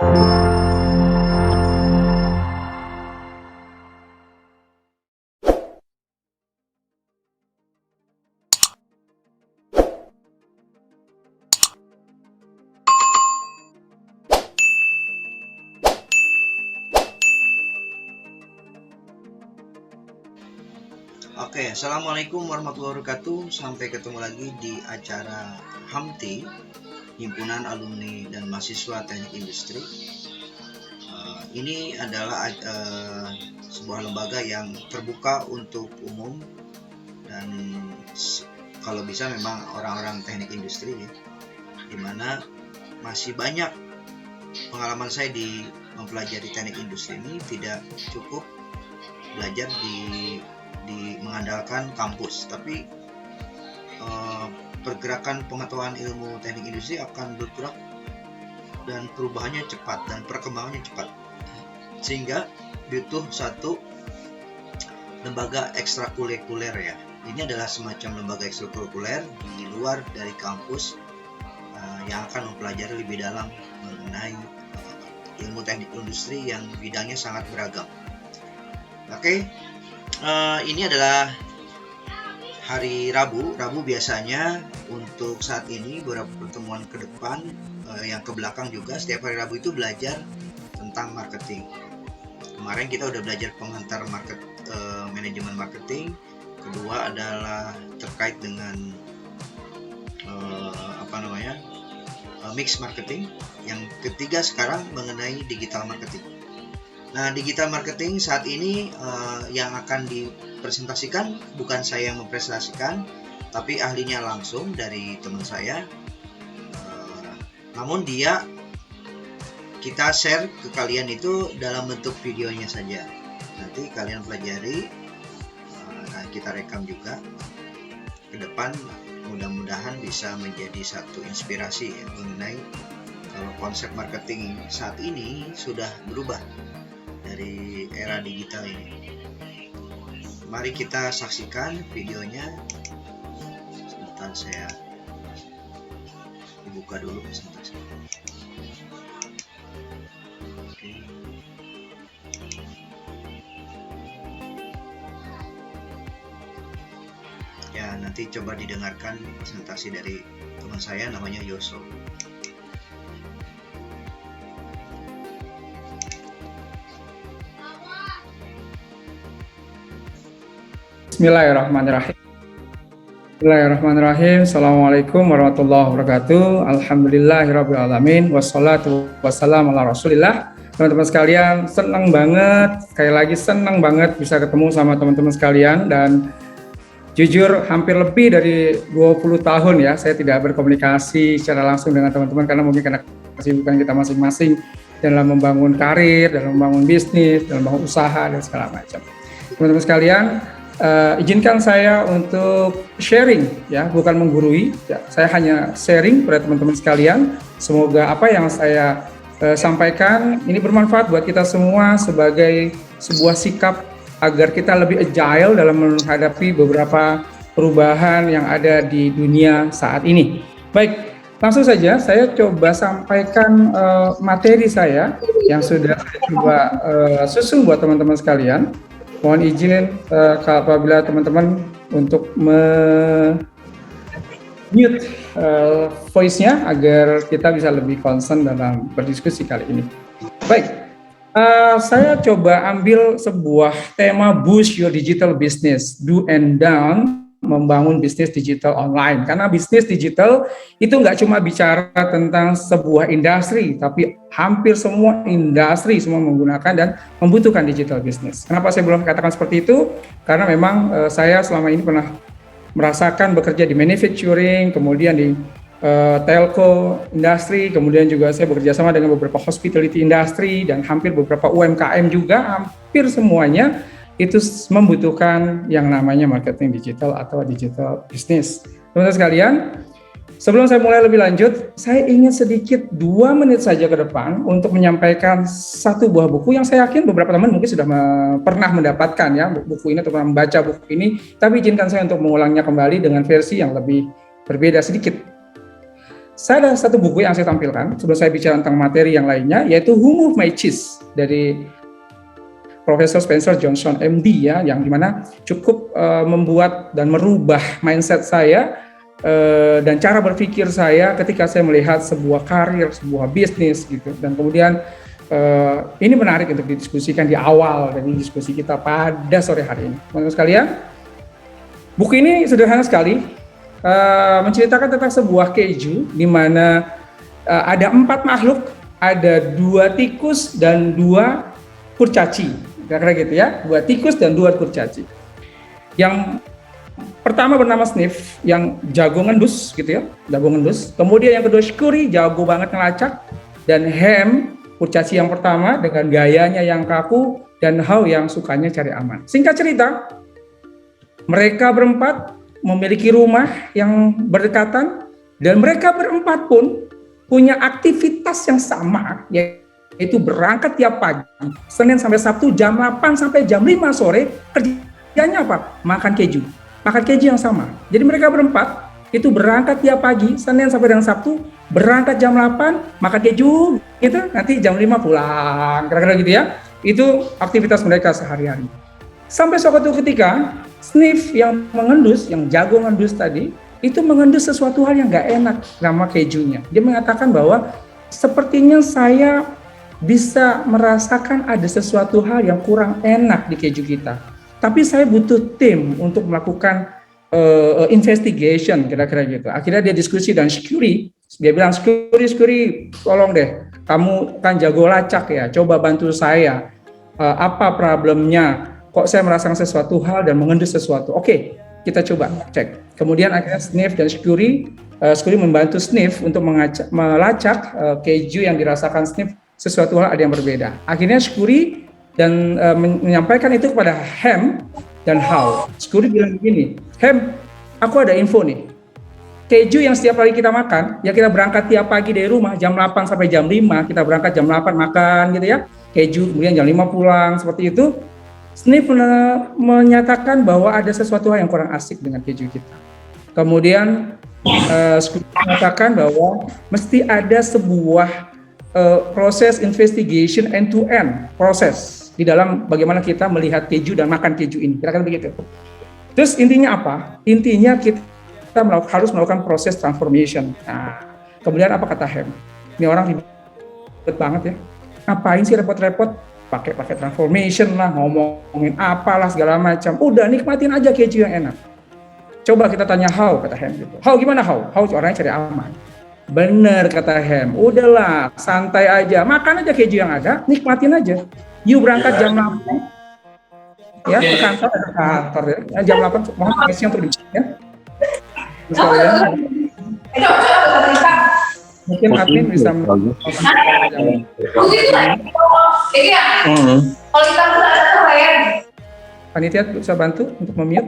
Oke, Assalamualaikum warahmatullahi wabarakatuh. Sampai ketemu lagi di acara HAMTI, Himpunan Alumni dan Mahasiswa Teknik Industri. Ini adalah sebuah lembaga yang terbuka untuk umum dan kalau bisa memang orang-orang teknik industri ya, dimana masih banyak pengalaman saya di mempelajari teknik industri ini tidak cukup belajar di mengandalkan kampus, tapi pergerakan pengetahuan ilmu teknik industri akan bergerak dan perubahannya cepat dan perkembangannya cepat, sehingga butuh satu lembaga ekstrakurikuler ya. Ini adalah semacam lembaga ekstrakurikuler di luar dari kampus yang akan mempelajari lebih dalam mengenai ilmu teknik industri yang bidangnya sangat beragam. Oke. Ini adalah hari Rabu. Rabu biasanya untuk saat ini beberapa pertemuan ke depan, yang ke belakang juga setiap hari Rabu itu belajar tentang marketing. Kemarin kita udah belajar pengantar manajemen marketing. Kedua adalah terkait dengan mix marketing. Yang ketiga sekarang mengenai digital marketing. Nah, digital marketing saat ini yang akan dipresentasikan bukan saya yang mempresentasikan, tapi ahlinya langsung dari teman saya. Namun kita share ke kalian itu dalam bentuk videonya saja. Nanti kalian pelajari, kita rekam juga ke depan. Mudah-mudahan bisa menjadi satu inspirasi ya, mengenai kalau konsep marketing saat ini sudah berubah dari era digital ini. Mari kita saksikan videonya. Sebentar, saya dibuka dulu sebentar. Oke. Ya, nanti coba didengarkan presentasi dari teman saya namanya Yoso. Bismillahirrahmanirrahim. Assalamualaikum warahmatullahi wabarakatuh. Alhamdulillahirrahmanirrahim. Wassalatu wassalamu ala rasulillah. Teman-teman sekalian, senang banget, sekali lagi senang banget bisa ketemu sama teman-teman sekalian. Dan jujur hampir lebih dari 20 tahun ya saya tidak berkomunikasi secara langsung dengan teman-teman, karena mungkin karena kesibukan kita masing-masing dalam membangun karir, dalam membangun bisnis, dalam membangun usaha dan segala macam. Teman-teman sekalian, izinkan saya untuk sharing ya, bukan menggurui ya. Saya hanya sharing pada teman-teman sekalian. Semoga apa yang saya sampaikan ini bermanfaat buat kita semua sebagai sebuah sikap agar kita lebih agile dalam menghadapi beberapa perubahan yang ada di dunia saat ini. Baik, langsung saja saya coba sampaikan materi saya yang sudah saya coba susun buat teman-teman sekalian. Mohon izin apabila teman-teman untuk mute voice-nya agar kita bisa lebih concern dalam berdiskusi kali ini. Baik, saya coba ambil sebuah tema boost your digital business, do and done membangun bisnis digital online. Karena bisnis digital itu nggak cuma bicara tentang sebuah industri, tapi hampir semua industri semua menggunakan dan membutuhkan digital business. Kenapa saya belum katakan seperti itu? Karena memang saya selama ini pernah merasakan bekerja di manufacturing, kemudian di telco industri, kemudian juga saya bekerja sama dengan beberapa hospitality industry dan hampir beberapa UMKM juga. Hampir semuanya itu membutuhkan yang namanya marketing digital atau digital business. Teman-teman sekalian, sebelum saya mulai lebih lanjut, saya ingin sedikit 2 menit saja ke depan untuk menyampaikan satu buah buku yang saya yakin beberapa teman mungkin sudah pernah mendapatkan ya buku ini atau pernah membaca buku ini, tapi izinkan saya untuk mengulangnya kembali dengan versi yang lebih berbeda sedikit. Saya ada satu buku yang saya tampilkan sebelum saya bicara tentang materi yang lainnya, yaitu Who Moved My Cheese dari Profesor Spencer Johnson MD, ya, yang dimana cukup membuat dan merubah mindset saya dan cara berpikir saya ketika saya melihat sebuah karir, sebuah bisnis gitu. Dan kemudian ini menarik untuk didiskusikan di awal dari diskusi kita pada sore hari ini. Teman-teman sekalian, buku ini sederhana sekali, menceritakan tentang sebuah keju di mana ada 4 makhluk, ada 2 tikus dan 2 kurcaci, kira-kira gitu ya, 2 tikus dan 2 kurcaci. Yang pertama bernama Sniff, yang jago ngendus gitu ya, jago ngendus. Kemudian yang kedua Shkuri, jago banget ngelacak, dan Ham, kurcaci yang pertama dengan gayanya yang kaku, dan How yang sukanya cari aman. Singkat cerita, mereka berempat memiliki rumah yang berdekatan, dan mereka berempat pun punya aktivitas yang sama, yaitu berangkat tiap pagi, Senin sampai Sabtu jam 8 sampai jam 5 sore, kerjanya apa? Makan keju yang sama. Jadi mereka berempat itu berangkat tiap pagi, Senin sampai dengan Sabtu, berangkat jam 8, makan keju, gitu, nanti jam 5 pulang, kira-kira gitu ya. Itu aktivitas mereka sehari-hari. Sampai suatu ketika, Sniff yang mengendus, yang jago ngendus tadi, itu mengendus sesuatu hal yang gak enak sama kejunya. Dia mengatakan bahwa sepertinya saya bisa merasakan ada sesuatu hal yang kurang enak di keju kita. Tapi saya butuh tim untuk melakukan investigation, kira-kira gitu. Akhirnya dia diskusi dengan Shkuri. Dia bilang, Shkuri, tolong deh, kamu kan jago lacak ya, coba bantu saya. Apa problemnya? Kok saya merasakan sesuatu hal dan mengendus sesuatu? Oke, kita coba cek. Kemudian akhirnya Sniff dan Shkuri membantu Sniff untuk melacak keju yang dirasakan Sniff, sesuatu hal ada yang berbeda. Akhirnya Shkuri dan menyampaikan itu kepada Ham dan How. Shkuri bilang begini, Ham, aku ada info nih. Keju yang setiap hari kita makan, ya kita berangkat tiap pagi dari rumah jam 8 sampai jam 5, kita berangkat jam 8 makan gitu ya, keju, kemudian jam 5 pulang, seperti itu. Sniff menyatakan bahwa ada sesuatu hal yang kurang asik dengan keju kita. Kemudian Shkuri mengatakan bahwa mesti ada sebuah proses investigation end-to-end proses di dalam bagaimana kita melihat keju dan makan keju ini, kira-kira begitu. Terus intinya apa? Intinya kita harus melakukan proses transformation. Nah, kemudian apa kata Ham? Ini orang ribet banget ya. Ngapain sih repot-repot? Pakai transformation lah, ngomongin apalah segala macam. Udah nikmatin aja keju yang enak. Coba kita tanya How, kata Ham gitu. How gimana How? How orangnya cari aman. Bener kata Ham. Udahlah, santai aja, makan aja keju yang ada, nikmatin aja. You berangkat jam 8 ya ke kantor, ya. Jam 8 mohon permisi untuk dicek ya. Mungkin admin bisa panitia bisa bantu untuk memute.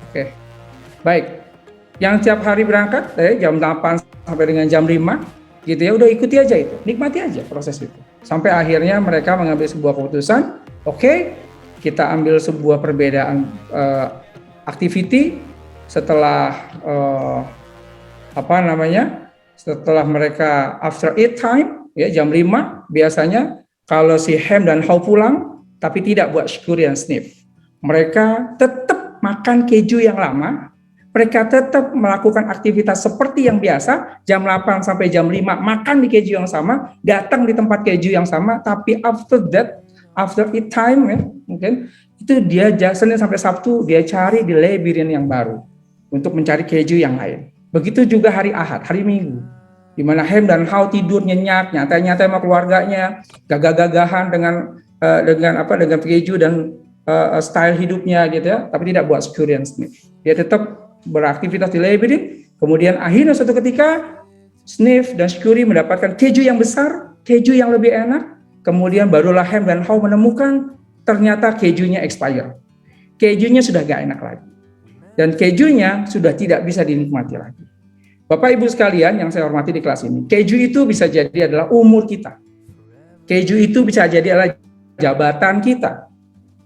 Oke. Baik. Yang tiap hari berangkat dari jam 8 sampai dengan jam 5 gitu ya, udah ikuti aja itu, nikmati aja proses itu. Sampai akhirnya mereka mengambil sebuah keputusan, oke, kita ambil sebuah perbedaan activity setelah setelah mereka after eat time ya jam 5 biasanya kalau si Ham dan How pulang, tapi tidak buat Shkuri dan Sniff. Mereka tetap makan keju yang lama, mereka tetap melakukan aktivitas seperti yang biasa, jam 8 sampai jam 5 makan di keju yang sama, datang di tempat keju yang sama, tapi after eat time ya, mungkin itu dia Senin sampai Sabtu dia cari di labirin yang baru untuk mencari keju yang lain. Begitu juga hari Ahad, hari Minggu, di mana Ham dan How tidur nyenyak, nyantai-nyantai sama keluarganya, gagah-gagahan dengan keju dan style hidupnya gitu ya, tapi tidak buat Shkuri dan Sniff. Dia tetap beraktivitas di labirin, kemudian akhirnya suatu ketika Sniff dan Shkuri mendapatkan keju yang besar, keju yang lebih enak, kemudian barulah Ham dan How menemukan ternyata kejunya expire. Kejunya sudah gak enak lagi. Dan kejunya sudah tidak bisa dinikmati lagi. Bapak Ibu sekalian yang saya hormati di kelas ini, keju itu bisa jadi adalah umur kita. Keju itu bisa jadi adalah jabatan kita.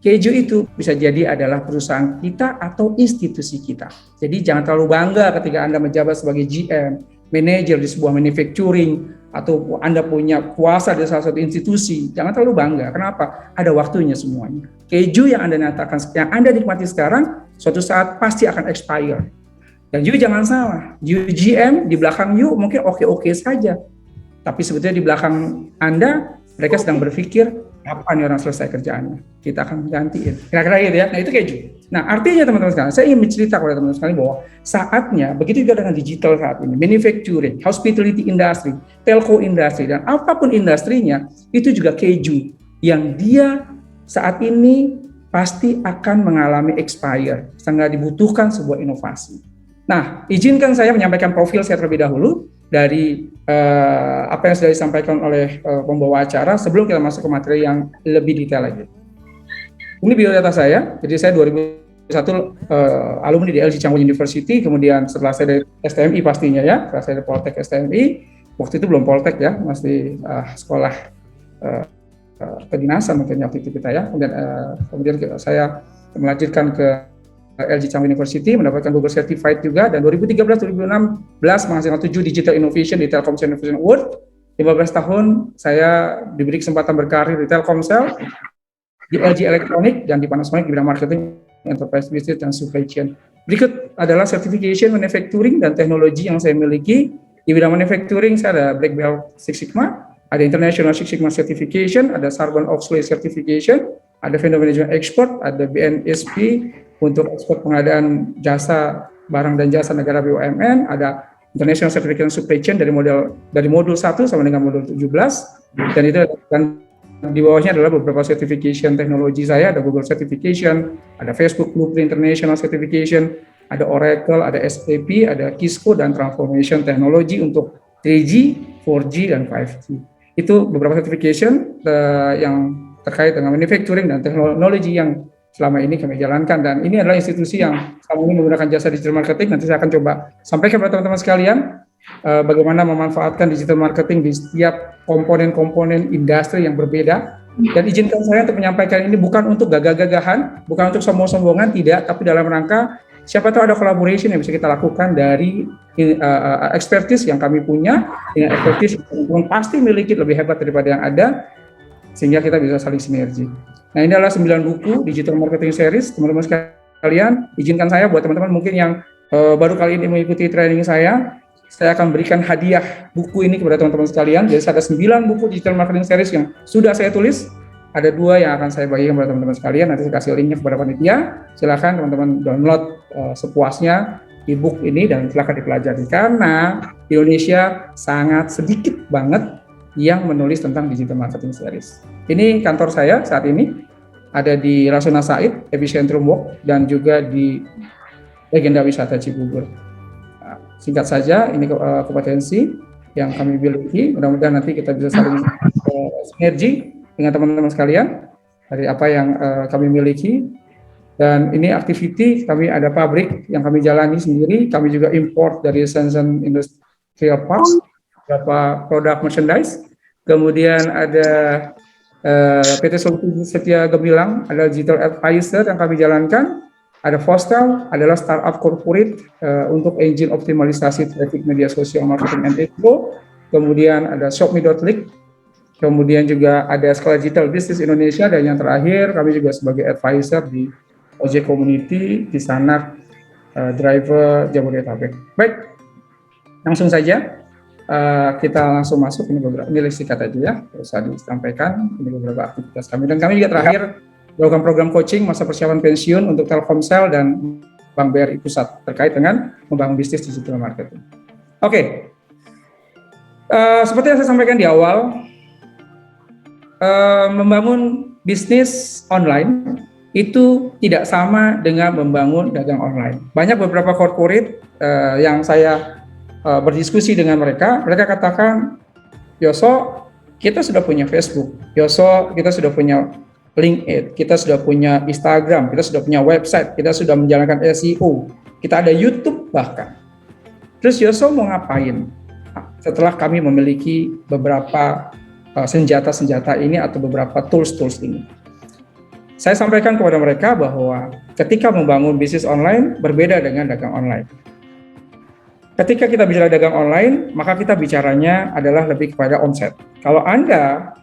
Keju itu bisa jadi adalah perusahaan kita atau institusi kita. Jadi jangan terlalu bangga ketika Anda menjabat sebagai GM, manajer di sebuah manufacturing, atau Anda punya kuasa di salah satu institusi. Jangan terlalu bangga. Kenapa? Ada waktunya semuanya. Keju yang Anda nyatakan, yang Anda nikmati sekarang, suatu saat pasti akan expire. Dan you jangan salah, you GM di belakang you mungkin oke-oke saja. Tapi sebetulnya di belakang Anda, mereka sedang berpikir, kapan orang selesai kerjaannya? Kita akan gantiin. Kira-kira gitu ya. Nah itu keju. Nah artinya teman-teman sekalian, saya ingin mencerita kepada teman-teman sekalian bahwa saatnya, begitu juga dengan digital saat ini, manufacturing, hospitality industry, telco industry, dan apapun industrinya, itu juga keju. Yang dia saat ini pasti akan mengalami expire. Sehingga dibutuhkan sebuah inovasi. Nah, izinkan saya menyampaikan profil saya terlebih dahulu dari apa yang sudah disampaikan oleh pembawa acara sebelum kita masuk ke materi yang lebih detail lagi. Ini biodata saya, jadi saya 2001 alumni di LG Changwon University, kemudian setelah saya dari STMI pastinya ya, setelah saya dari Poltek STMI, waktu itu belum Poltek ya, masih sekolah kedinasan mungkin waktu itu kita ya, kemudian saya melanjutkan ke LG Changwon University, mendapatkan Google Certified juga, dan 2013-2016 menghasilkan 7 Digital Innovation di Telkomsel Innovation Award. 15 tahun saya diberi kesempatan berkarir di Telkomsel, di LG Electronics, dan di Panasonic di bidang marketing, enterprise business, dan supply chain. Berikut adalah certification manufacturing dan teknologi yang saya miliki. Di bidang manufacturing saya ada Black Belt Six Sigma, ada International Six Sigma Certification, ada Sarbanes-Oxley Certification, ada Vendor Management Expert, ada BNSP untuk ekspor pengadaan jasa barang dan jasa negara BUMN, ada International Certification Supply Chain dari modul 1 sampai dengan modul 17, dan itu dan di bawahnya adalah beberapa certification teknologi saya, ada Google Certification, ada Facebook Blueprint International Certification, ada Oracle, ada SAP, ada Kisco, dan Transformation Technology untuk 3G, 4G, dan 5G. Itu beberapa certification yang terkait dengan manufacturing dan teknologi yang selama ini kami jalankan, dan ini adalah institusi yang selama ini menggunakan jasa digital marketing. Nanti saya akan coba sampaikan kepada teman-teman sekalian bagaimana memanfaatkan digital marketing di setiap komponen-komponen industri yang berbeda. Dan izinkan saya untuk menyampaikan ini bukan untuk gagah-gagahan, bukan untuk sombong-sombongan, tidak, tapi dalam rangka siapa tahu ada collaboration yang bisa kita lakukan dari expertise yang kami punya dengan expertise yang pasti memiliki lebih hebat daripada yang ada, sehingga kita bisa saling sinergi. Nah, ini adalah 9 buku digital marketing series, teman-teman sekalian. Izinkan saya buat teman-teman mungkin yang baru kali ini mengikuti training saya akan berikan hadiah buku ini kepada teman-teman sekalian. Jadi ada 9 buku digital marketing series yang sudah saya tulis. Ada 2 yang akan saya bagikan kepada teman-teman sekalian. Nanti saya kasih linknya kepada panitia. Silakan teman-teman download sepuasnya e-book ini dan silakan dipelajari. Karena di Indonesia sangat sedikit banget yang menulis tentang digital marketing series. Ini kantor saya saat ini, ada di Rasuna Said, Epicentrum Walk, dan juga di Legenda Wisata Cibubur. Nah, singkat saja, ini kompetensi yang kami miliki. Mudah-mudahan nanti kita bisa saling sinergi dengan teman-teman sekalian dari apa yang kami miliki. Dan ini activity, kami ada pabrik yang kami jalani sendiri, kami juga import dari Shenzhen Industrial Parks, beberapa produk merchandise, kemudian ada PT Solusi Setia Gemilang, ada Digital Advisor yang kami jalankan, ada Vostel, adalah startup corporate untuk engine optimalisasi traffic media sosial marketing and SEO, kemudian ada Shopme.lik, kemudian juga ada Sekolah Digital Business Indonesia, dan yang terakhir kami juga sebagai advisor di Ojek Community, di sana driver Jabodetabek. Baik, langsung saja. Kita langsung masuk, ini singkat aja ya, usah disampaikan, ini beberapa aktivitas kami, dan kami juga terakhir melakukan program coaching masa persiapan pensiun untuk Telkomsel dan Bank BRI Pusat terkait dengan membangun bisnis digital marketing. Oke. Seperti yang saya sampaikan di awal, membangun bisnis online itu tidak sama dengan membangun dagang online. Banyak beberapa corporate yang saya berdiskusi dengan mereka katakan, Yoso, kita sudah punya Facebook, Yoso, kita sudah punya LinkedIn, kita sudah punya Instagram, kita sudah punya website, kita sudah menjalankan SEO, kita ada YouTube bahkan. Terus Yoso mau ngapain? Setelah kami memiliki beberapa senjata-senjata ini atau beberapa tools-tools ini. Saya sampaikan kepada mereka bahwa ketika membangun bisnis online berbeda dengan dagang online. Ketika kita bicara dagang online, maka kita bicaranya adalah lebih kepada omset. Kalau Anda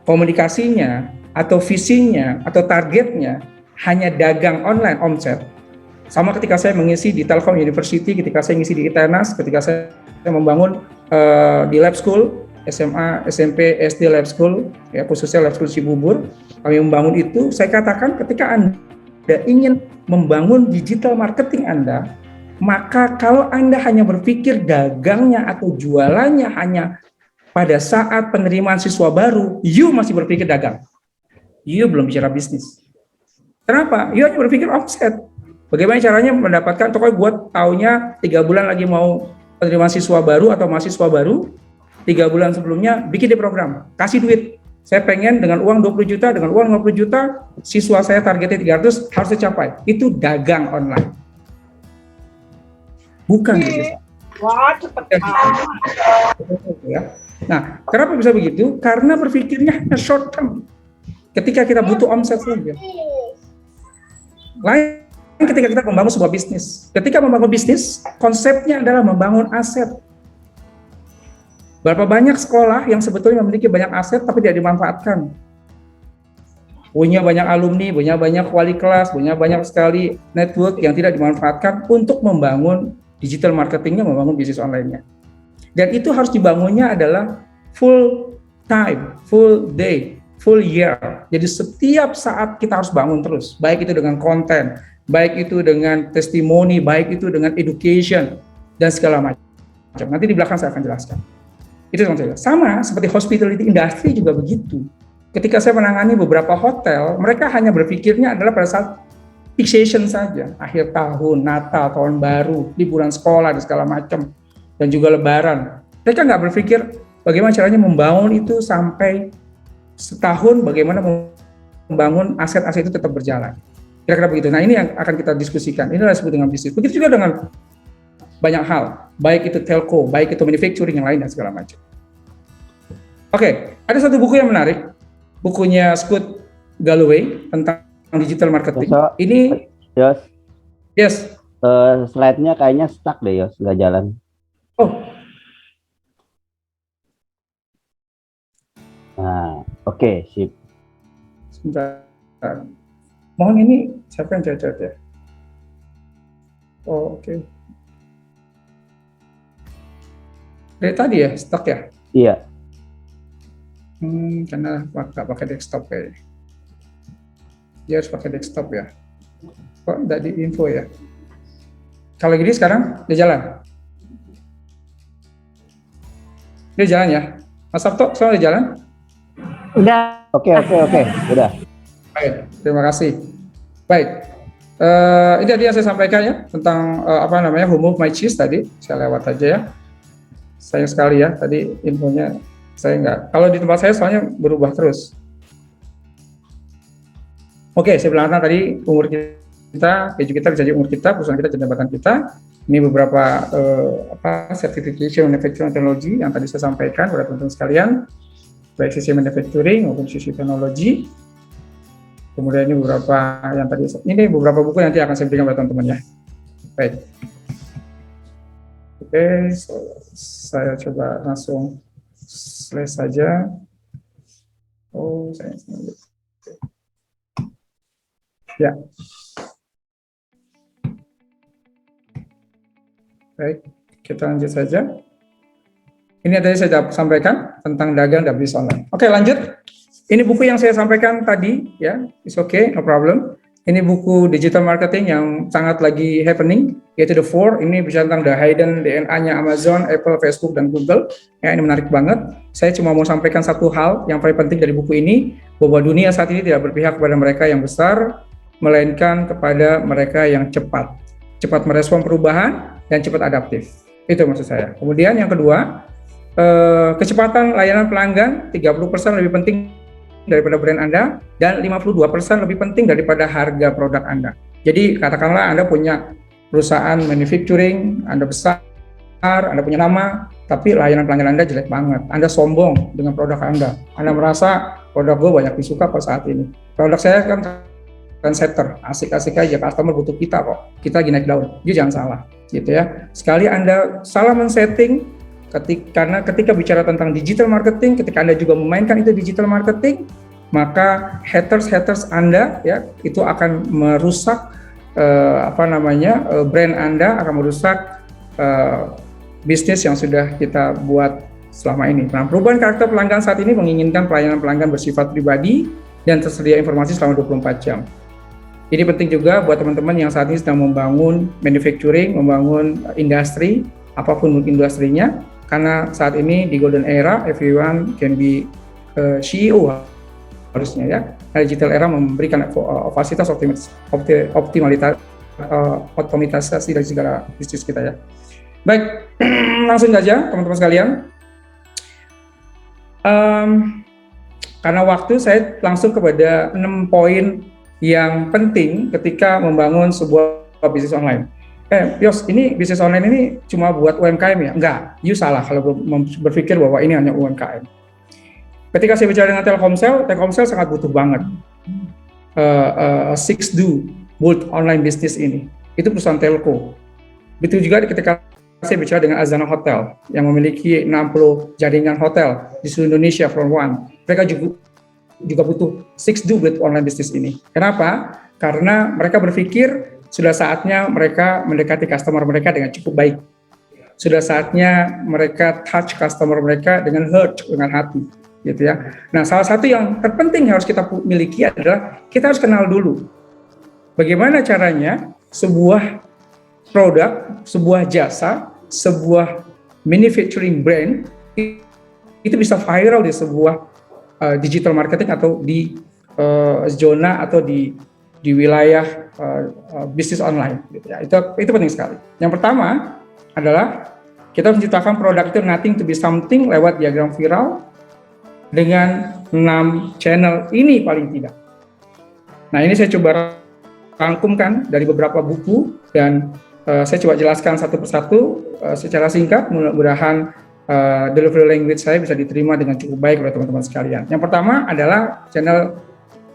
komunikasinya atau visinya atau targetnya hanya dagang online omset, sama ketika saya mengisi di Telkom University, ketika saya mengisi di ITENAS, ketika saya membangun di lab school, SMA, SMP, SD lab school, ya khususnya lab school Cibubur, kami membangun itu. Saya katakan ketika Anda ingin membangun digital marketing Anda, maka kalau Anda hanya berpikir dagangnya atau jualannya hanya pada saat penerimaan siswa baru, you masih berpikir dagang. You belum bicara bisnis. Kenapa? You hanya berpikir offset. Bagaimana caranya mendapatkan, pokoknya gue taunya 3 bulan lagi mau penerimaan siswa baru atau mahasiswa baru, 3 bulan sebelumnya bikin di program, kasih duit. Saya pengen dengan uang 20 juta, dengan uang 50 juta, siswa saya targetnya 300 harus tercapai. Itu dagang online. Bukan bisnis. Wah, cepet ya. Nah, kenapa bisa begitu? Karena berpikirnya hanya short term. Ketika kita butuh omset saja. Lain ketika kita membangun sebuah bisnis. Ketika membangun bisnis, konsepnya adalah membangun aset. Berapa banyak sekolah yang sebetulnya memiliki banyak aset tapi tidak dimanfaatkan. Punya banyak alumni, punya banyak wali kelas, punya banyak sekali network yang tidak dimanfaatkan untuk membangun digital marketingnya, membangun bisnis online-nya. Dan itu harus dibangunnya adalah full time, full day, full year. Jadi setiap saat kita harus bangun terus, baik itu dengan konten, baik itu dengan testimoni, baik itu dengan education, dan segala macam. Nanti di belakang saya akan jelaskan. Itu sama seperti hospitality industry juga begitu. Ketika saya menangani beberapa hotel, mereka hanya berpikirnya adalah pada saat fixation saja, akhir tahun, Natal, tahun baru, liburan sekolah dan segala macam, dan juga Lebaran. Mereka nggak berpikir bagaimana caranya membangun itu sampai setahun, bagaimana membangun aset-aset itu tetap berjalan. Kira-kira begitu. Nah, ini yang akan kita diskusikan. Ini adalah disebut dengan bisnis. Begitu juga dengan banyak hal, baik itu telco, baik itu manufacturing yang lain dan segala macam. Oke, ada satu buku yang menarik, bukunya Scott Galloway tentang digital marketing. So, ini, yes. Slide-nya kayaknya stuck deh, Yos, nggak jalan. Oh. Nah, oke, sip. Sebentar. Mohon ini siapa yang cacat ya? Oh, oke. Dari tadi ya, stuck ya? Iya. Karena nggak pakai desktop kayaknya. Dia harus pakai desktop ya. Kok nggak di info ya? Kalau gini sekarang, dia jalan? Dia jalan ya? Mas Sabto, sekarang dia jalan? Udah. Oke, udah. Baik, terima kasih. Baik, ini tadi yang saya sampaikan ya, tentang who moved my cheese tadi, saya lewat aja ya. Sayang sekali ya, tadi infonya saya nggak, kalau di tempat saya soalnya berubah terus. Oke, saya bilang tadi umur kita, keju kita bisa jadi umur kita, perusahaan kita, jabatan kita. Ini beberapa certification manufacturing technology yang tadi saya sampaikan kepada teman-teman sekalian, baik sisi manufacturing maupun sisi teknologi. Kemudian ini beberapa buku yang nanti akan saya berikan kepada teman-teman ya. Baik. Oke, saya coba langsung slide saja. Oh, saya ya. Baik, kita lanjut saja. Ini yang tadi saya sampaikan tentang dagang dan bisnis online. Oke, lanjut. Ini buku yang saya sampaikan tadi, ya, it's okay, no problem. Ini buku digital marketing yang sangat lagi happening, yaitu The Four. Ini bicara tentang the hidden DNA-nya Amazon, Apple, Facebook, dan Google. Ya, ini menarik banget. Saya cuma mau sampaikan satu hal yang paling penting dari buku ini, bahwa dunia saat ini tidak berpihak kepada mereka yang besar, melainkan kepada mereka yang cepat merespon perubahan dan cepat adaptif. Itu maksud saya. Kemudian yang kedua, kecepatan layanan pelanggan 30% lebih penting daripada brand Anda, dan 52% lebih penting daripada harga produk Anda. Jadi katakanlah Anda punya perusahaan manufacturing, Anda besar, Anda punya nama, tapi layanan pelanggan Anda jelek banget. Anda sombong dengan produk Anda. Anda merasa produk gue banyak disuka kok saat ini. Produk saya kan trendsetter, asik-asik aja, customer butuh kita kok. Kita lagi naik daun, jadi jangan salah, gitu ya. Sekali Anda salah men-setting, karena ketika bicara tentang digital marketing, ketika Anda juga memainkan itu digital marketing, maka haters Anda ya itu akan merusak brand Anda, akan merusak bisnis yang sudah kita buat selama ini. Nah, perubahan karakter pelanggan saat ini menginginkan pelayanan pelanggan bersifat pribadi dan tersedia informasi selama 24 jam. Ini penting juga buat teman-teman yang saat ini sedang membangun manufacturing, membangun industri, apapun industrinya, karena saat ini di golden era, everyone can be CEO harusnya ya. Digital era memberikan fasilitas optimalisasi dari segala bisnis kita ya. Baik, langsung saja teman-teman sekalian. Karena waktu, saya langsung kepada 6 poin yang penting ketika membangun sebuah bisnis online. Yos, ini bisnis online ini cuma buat UMKM ya? Enggak, you salah kalau berpikir bahwa ini hanya UMKM. Ketika saya bicara dengan Telkomsel sangat butuh banget 6do build online bisnis ini. Itu perusahaan telco. Begitu juga ketika saya bicara dengan Azana Hotel yang memiliki 60 jaringan hotel di seluruh Indonesia from one. Mereka juga butuh 6do build online bisnis ini. Kenapa? Karena mereka berpikir sudah saatnya mereka mendekati customer mereka dengan cukup baik. Sudah saatnya mereka touch customer mereka dengan heart, dengan hati, gitu ya. Nah, salah satu yang terpenting harus kita miliki adalah kita harus kenal dulu bagaimana caranya sebuah produk, sebuah jasa, sebuah manufacturing brand itu bisa viral di sebuah digital marketing atau di zona atau di wilayah bisnis online. Gitu ya. Itu penting sekali. Yang pertama adalah kita menciptakan produk itu nothing to be something lewat diagram viral dengan 6 channel ini paling tidak. Nah, ini saya coba rangkumkan dari beberapa buku dan saya coba jelaskan satu persatu secara singkat, mudah-mudahan delivery language saya bisa diterima dengan cukup baik oleh teman-teman sekalian. Yang pertama adalah channel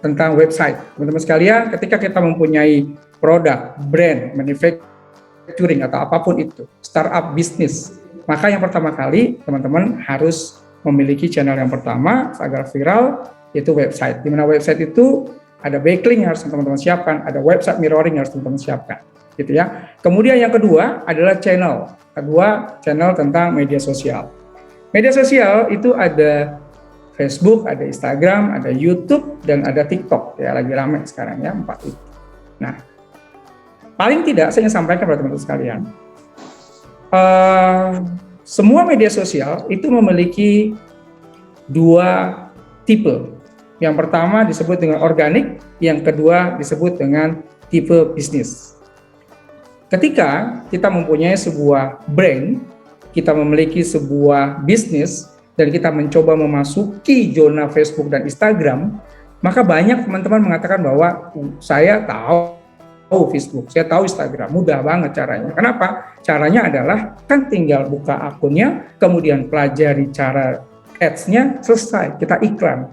tentang website. Teman-teman sekalian, ketika kita mempunyai produk, brand, manufacturing atau apapun itu, startup bisnis, maka yang pertama kali teman-teman harus memiliki channel yang pertama agar viral, yaitu website. Di mana website itu ada backlink yang harus teman-teman siapkan, ada website mirroring yang harus teman-teman siapkan, gitu ya. Kemudian yang kedua adalah channel. Kedua, channel tentang media sosial. Media sosial itu ada Facebook, ada Instagram, ada YouTube, dan ada TikTok. Ya, lagi ramai sekarang ya, 4 itu. Nah, paling tidak saya ingin sampaikan kepada teman-teman sekalian, semua media sosial itu memiliki 2 tipe. Yang pertama disebut dengan organik, yang kedua disebut dengan tipe bisnis. Ketika kita mempunyai sebuah brand, kita memiliki sebuah bisnis, dan kita mencoba memasuki zona Facebook dan Instagram, maka banyak teman-teman mengatakan bahwa saya tahu Facebook, saya tahu Instagram, mudah banget caranya. Kenapa? Caranya adalah kan tinggal buka akunnya, kemudian pelajari cara ads-nya, selesai, kita iklan.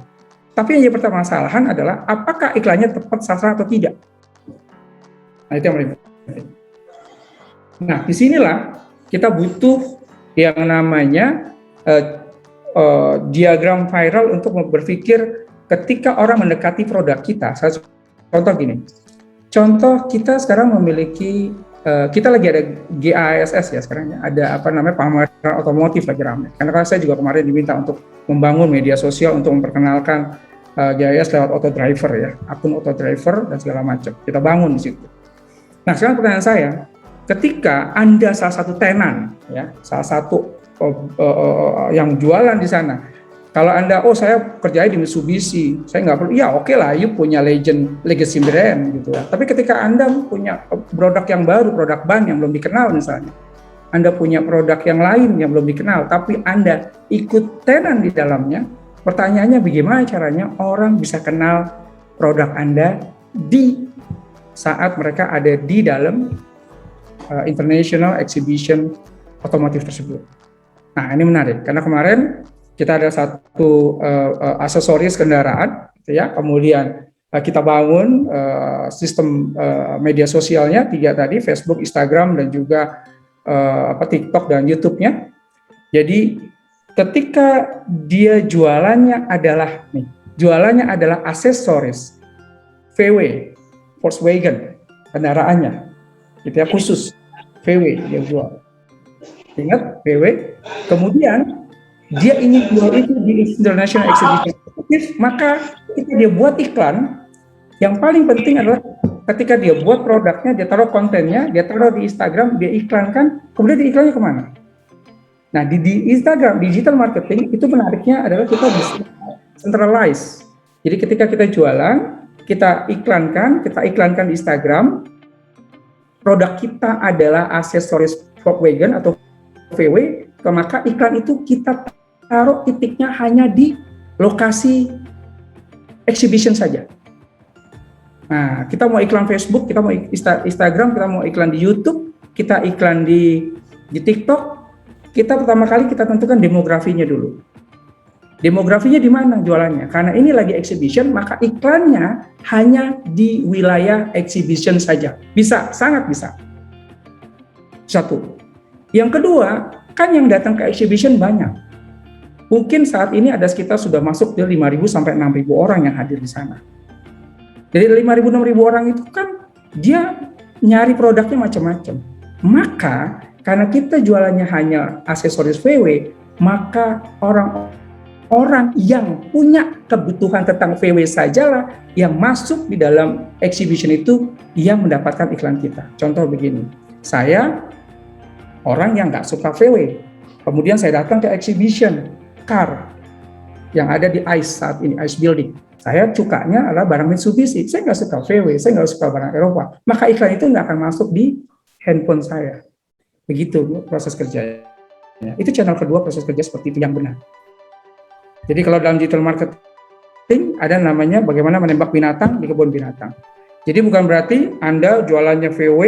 Tapi yang jadi permasalahan adalah apakah iklannya tepat sasaran atau tidak? Nah, itu yang paling penting. Nah, disinilah kita butuh yang namanya diagram viral untuk berpikir ketika orang mendekati produk kita. Contoh gini, contoh kita sekarang memiliki, kita lagi ada GASS ya sekarang ya, ada pameran otomotif lagi ramai. Karena saya juga kemarin diminta untuk membangun media sosial untuk memperkenalkan GAS lewat auto driver ya, akun auto driver dan segala macam. Kita bangun di situ. Nah, sekarang pertanyaan saya, ketika Anda salah satu tenan ya, salah satu yang jualan di sana, kalau Anda, saya kerjanya di Mitsubishi, saya nggak perlu, ya oke lah, you punya legacy brand gitu ya. Tapi ketika Anda punya produk yang baru, produk ban yang belum dikenal misalnya, Anda punya produk yang lain yang belum dikenal, tapi Anda ikut tenan di dalamnya, pertanyaannya bagaimana caranya orang bisa kenal produk Anda di saat mereka ada di dalam International Exhibition otomotif tersebut. Nah, ini menarik, karena kemarin Kita ada satu aksesoris kendaraan, gitu ya. Kemudian kita bangun sistem media sosialnya 3 tadi, Facebook, Instagram, dan juga TikTok dan YouTube-nya. Jadi ketika dia jualannya adalah aksesoris VW, Volkswagen, kendaraannya, gitu ya, khusus VW dia jual. Ingat VW. Kemudian dia ingin jual itu di International Exhibition, maka ketika dia buat iklan, yang paling penting adalah ketika dia buat produknya, dia taruh kontennya, dia taruh di Instagram, dia iklankan, kemudian di iklannya kemana? Nah, di Instagram, digital marketing, itu menariknya adalah kita bisa centralize. Jadi ketika kita jualan, kita iklankan di Instagram, produk kita adalah aksesoris Volkswagen atau VW, maka iklan itu kita taruh titiknya hanya di lokasi exhibition saja. Nah, kita mau iklan Facebook, kita mau Instagram, kita mau iklan di YouTube, kita iklan di TikTok, kita pertama kali kita tentukan demografinya dulu. Demografinya di mana jualannya? Karena ini lagi exhibition, maka iklannya hanya di wilayah exhibition saja. Bisa, sangat bisa. Satu. Yang kedua, kan yang datang ke exhibition banyak. Mungkin saat ini ada sekitar sudah masuk dari 5.000 sampai 6.000 orang yang hadir di sana. Dari 5.000-6.000 orang itu kan dia nyari produknya macam-macam. Maka karena kita jualannya hanya aksesoris VW, maka orang yang punya kebutuhan tentang VW sajalah yang masuk di dalam exhibition itu yang mendapatkan iklan kita. Contoh begini, saya orang yang nggak suka VW, kemudian saya datang ke exhibition car yang ada di ICE saat ini, ICE Building. Saya sukanya adalah barang Mitsubishi, saya nggak suka VW, saya nggak suka barang Eropa, maka iklan itu nggak akan masuk di handphone saya. Begitu proses kerjanya. Itu channel kedua proses kerja seperti itu yang benar. Jadi kalau dalam digital marketing ada namanya bagaimana menembak binatang di kebun binatang. Jadi bukan berarti Anda jualannya VW,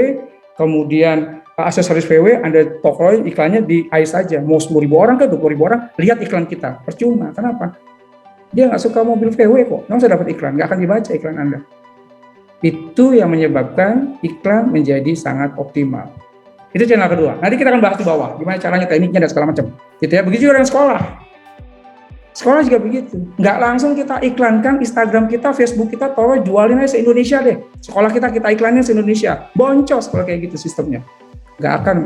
kemudian aksesoris VW, Anda toko iklannya di ICE saja. Mau 10.000 orang ke 20.000 orang, lihat iklan kita. Percuma, kenapa? Dia nggak suka mobil VW kok, nggak usah dapat iklan, nggak akan dibaca iklan Anda. Itu yang menyebabkan iklan menjadi sangat optimal. Itu channel kedua. Nanti kita akan bahas di bawah, gimana caranya, tekniknya, dan segala macam. Gitu ya. Begitu juga dengan sekolah. Sekolah juga begitu. Nggak langsung kita iklankan Instagram kita, Facebook kita, tolong jualin aja se-Indonesia deh. Sekolah kita iklanin se-Indonesia. Boncos kalau kayak gitu sistemnya. Nggak akan,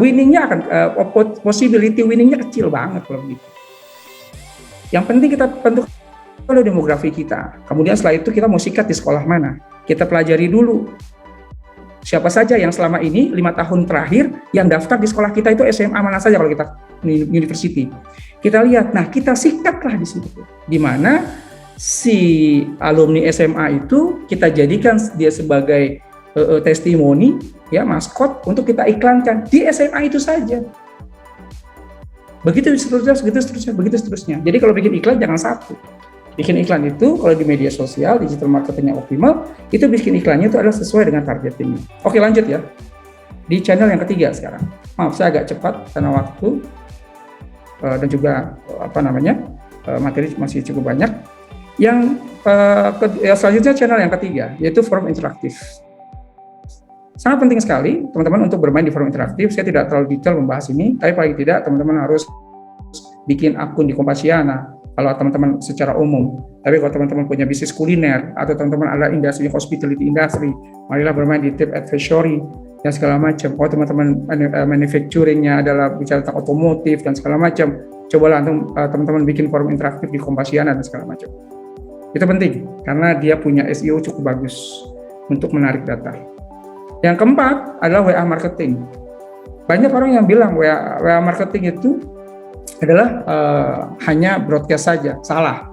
winningnya akan, possibility winningnya kecil banget kalau begitu. Yang penting kita tentukan demografi kita. Kemudian setelah itu kita mau sikat di sekolah mana. Kita pelajari dulu. Siapa saja yang selama ini 5 tahun terakhir yang daftar di sekolah kita itu SMA mana saja kalau kita university. Kita lihat, nah kita sikatlah di situ. Di mana si alumni SMA itu kita jadikan dia sebagai testimoni, ya maskot untuk kita iklankan di SMA itu saja. Begitu seterusnya. Jadi kalau bikin iklan jangan satu. Bikin iklan itu kalau di media sosial, digital marketingnya optimal, itu bikin iklannya itu adalah sesuai dengan targetingnya. Oke, lanjut ya. Di channel yang ketiga sekarang. Maaf saya agak cepat karena waktu dan juga materi masih cukup banyak. Yang selanjutnya channel yang ketiga yaitu forum interaktif. Sangat penting sekali teman-teman untuk bermain di forum interaktif. Saya tidak terlalu detail membahas ini, tapi paling tidak teman-teman harus bikin akun di Kompasiana kalau teman-teman secara umum. Tapi kalau teman-teman punya bisnis kuliner atau teman-teman ada industri hospitality industry, marilah bermain di Trip Advisory dan segala macam. Kalau teman-teman manufacturingnya adalah bicara tentang otomotif dan segala macam, cobalah teman-teman bikin forum interaktif di Kompasiana dan segala macam. Itu penting karena dia punya SEO cukup bagus untuk menarik data. Yang keempat adalah WA marketing. Banyak orang yang bilang WA marketing itu adalah hanya broadcast saja. Salah.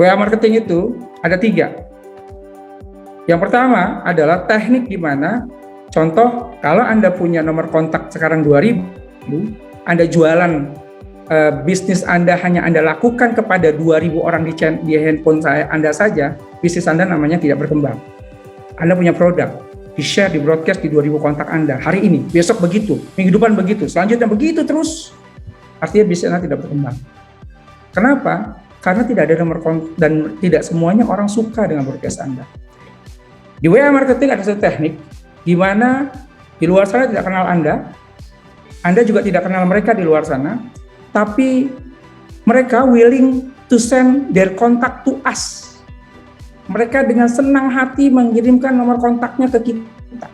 WA marketing itu ada 3. Yang pertama adalah teknik di mana, contoh kalau Anda punya nomor kontak sekarang 2.000, Anda jualan bisnis Anda hanya Anda lakukan kepada 2.000 orang di handphone Anda saja, bisnis Anda namanya tidak berkembang. Anda punya produk, di-share, di broadcast di 2.000 kontak Anda hari ini, besok begitu, minggu depan begitu, selanjutnya begitu terus, artinya bisnis Anda tidak berkembang. Kenapa? Karena tidak ada nomor kontak dan tidak semuanya orang suka dengan broadcast Anda. Di WA marketing ada satu teknik di mana di luar sana tidak kenal Anda juga tidak kenal mereka di luar sana, tapi mereka willing to send their contact to us. Mereka dengan senang hati mengirimkan nomor kontaknya ke kita.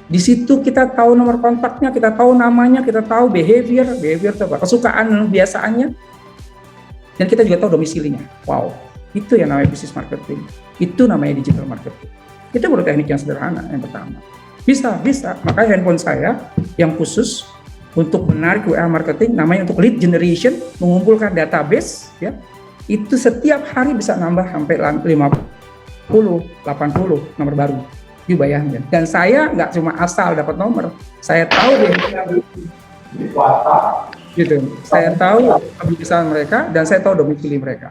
Di situ kita tahu nomor kontaknya, kita tahu namanya, kita tahu behavior itu apa, kesukaan, biasaannya, dan kita juga tahu domisilinya. Wow, itu yang namanya business marketing. Itu namanya digital marketing. Itu baru teknik yang sederhana yang pertama. Bisa. Makanya handphone saya yang khusus untuk menarik WA marketing, namanya untuk lead generation, mengumpulkan database, ya. Itu setiap hari bisa nambah sampai 50, 80 nomor baru. You bayangin. Dan saya nggak cuma asal dapat nomor, saya tahu gitu. Saya tahu kebiasaan mereka dan saya tahu domisili mereka.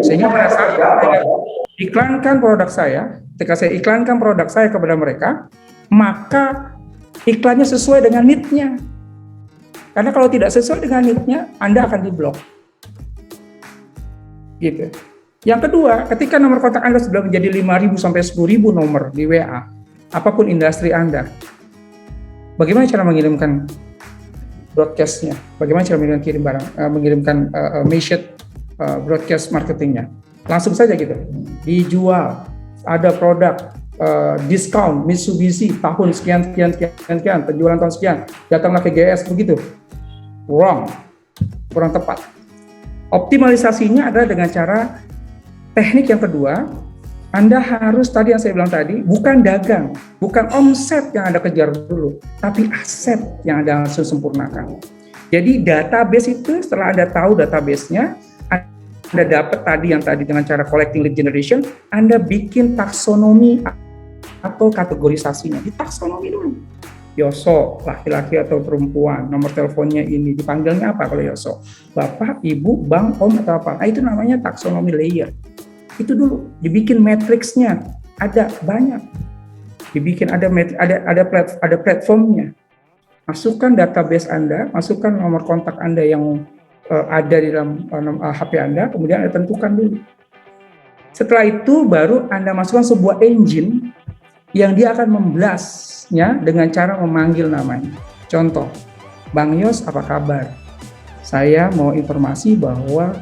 Sehingga pada saat saya iklankan produk saya, ketika saya iklankan produk saya kepada mereka, maka iklannya sesuai dengan need-nya. Karena kalau tidak sesuai dengan need-nya, Anda akan diblok. Gitu. Yang kedua, ketika nomor kontak Anda sudah menjadi 5.000 sampai 10.000 nomor di WA, apapun industri Anda, bagaimana cara mengirimkan broadcast-nya? Bagaimana cara mengirimkan message broadcast marketingnya? Langsung saja gitu, dijual, ada produk diskon Mitsubishi tahun sekian, penjualan tahun sekian, datanglah ke GS begitu. Kurang tepat. Optimalisasinya adalah dengan cara teknik yang kedua, Anda harus tadi yang saya bilang tadi, bukan dagang, bukan omset yang Anda kejar dulu, tapi aset yang Anda langsung sempurnakan. Jadi database itu setelah Anda tahu database-nya, Anda dapat tadi dengan cara collecting lead generation, Anda bikin taksonomi atau kategorisasinya, di taksonomi dulu. Yoso, laki-laki atau perempuan, nomor teleponnya ini, dipanggilnya apa kalau Yoso? Bapak, ibu, bang, om atau apa? Nah, itu namanya taksonomi layer. Itu dulu, dibikin matriksnya, ada banyak. Dibikin ada platformnya. Masukkan database Anda, masukkan nomor kontak Anda yang ada di dalam HP Anda, kemudian Anda tentukan dulu. Setelah itu baru Anda masukkan sebuah engine yang dia akan memblastnya dengan cara memanggil namanya. Contoh, Bang Yos apa kabar? Saya mau informasi bahwa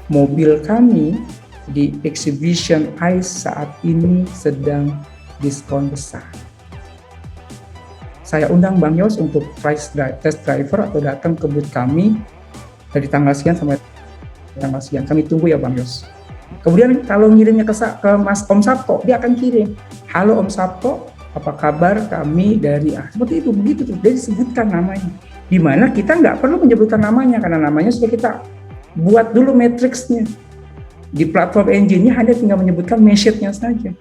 mobil kami di Exhibition ICE saat ini sedang diskon besar. Saya undang Bang Yos untuk test driver atau datang ke booth kami dari tanggal sekian sampai tanggal sekian. Kami tunggu ya Bang Yos. Kemudian kalau ngirimnya ke Mas Om Sabto, dia akan kirim, halo Om Sabto, apa kabar, kami dari seperti itu, begitu tuh. Dia disebutkan namanya. Di mana kita nggak perlu menyebutkan namanya karena namanya sudah kita buat dulu matriksnya. Di platform engine-nya Anda tinggal menyebutkan message-nya saja.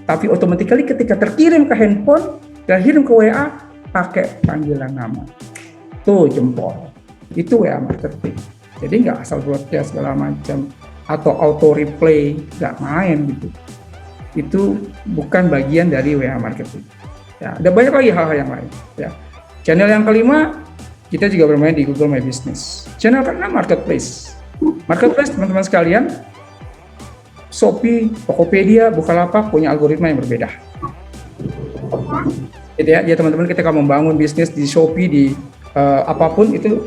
Tapi automatically ketika terkirim ke handphone, terkirim ke WA, pakai panggilan nama. Tuh jempol. Itu WA marketing. Jadi nggak asal broadcast segala macam atau auto replay, nggak main gitu. Itu bukan bagian dari WA marketing. Ya, ada banyak lagi hal-hal yang lain. Ya. Channel yang kelima, kita juga bermain di Google My Business. Channel keenam marketplace. Marketplace teman-teman sekalian, Shopee, Tokopedia, Bukalapak punya algoritma yang berbeda. Jadi ya teman-teman, ketika membangun bisnis di Shopee, di apapun itu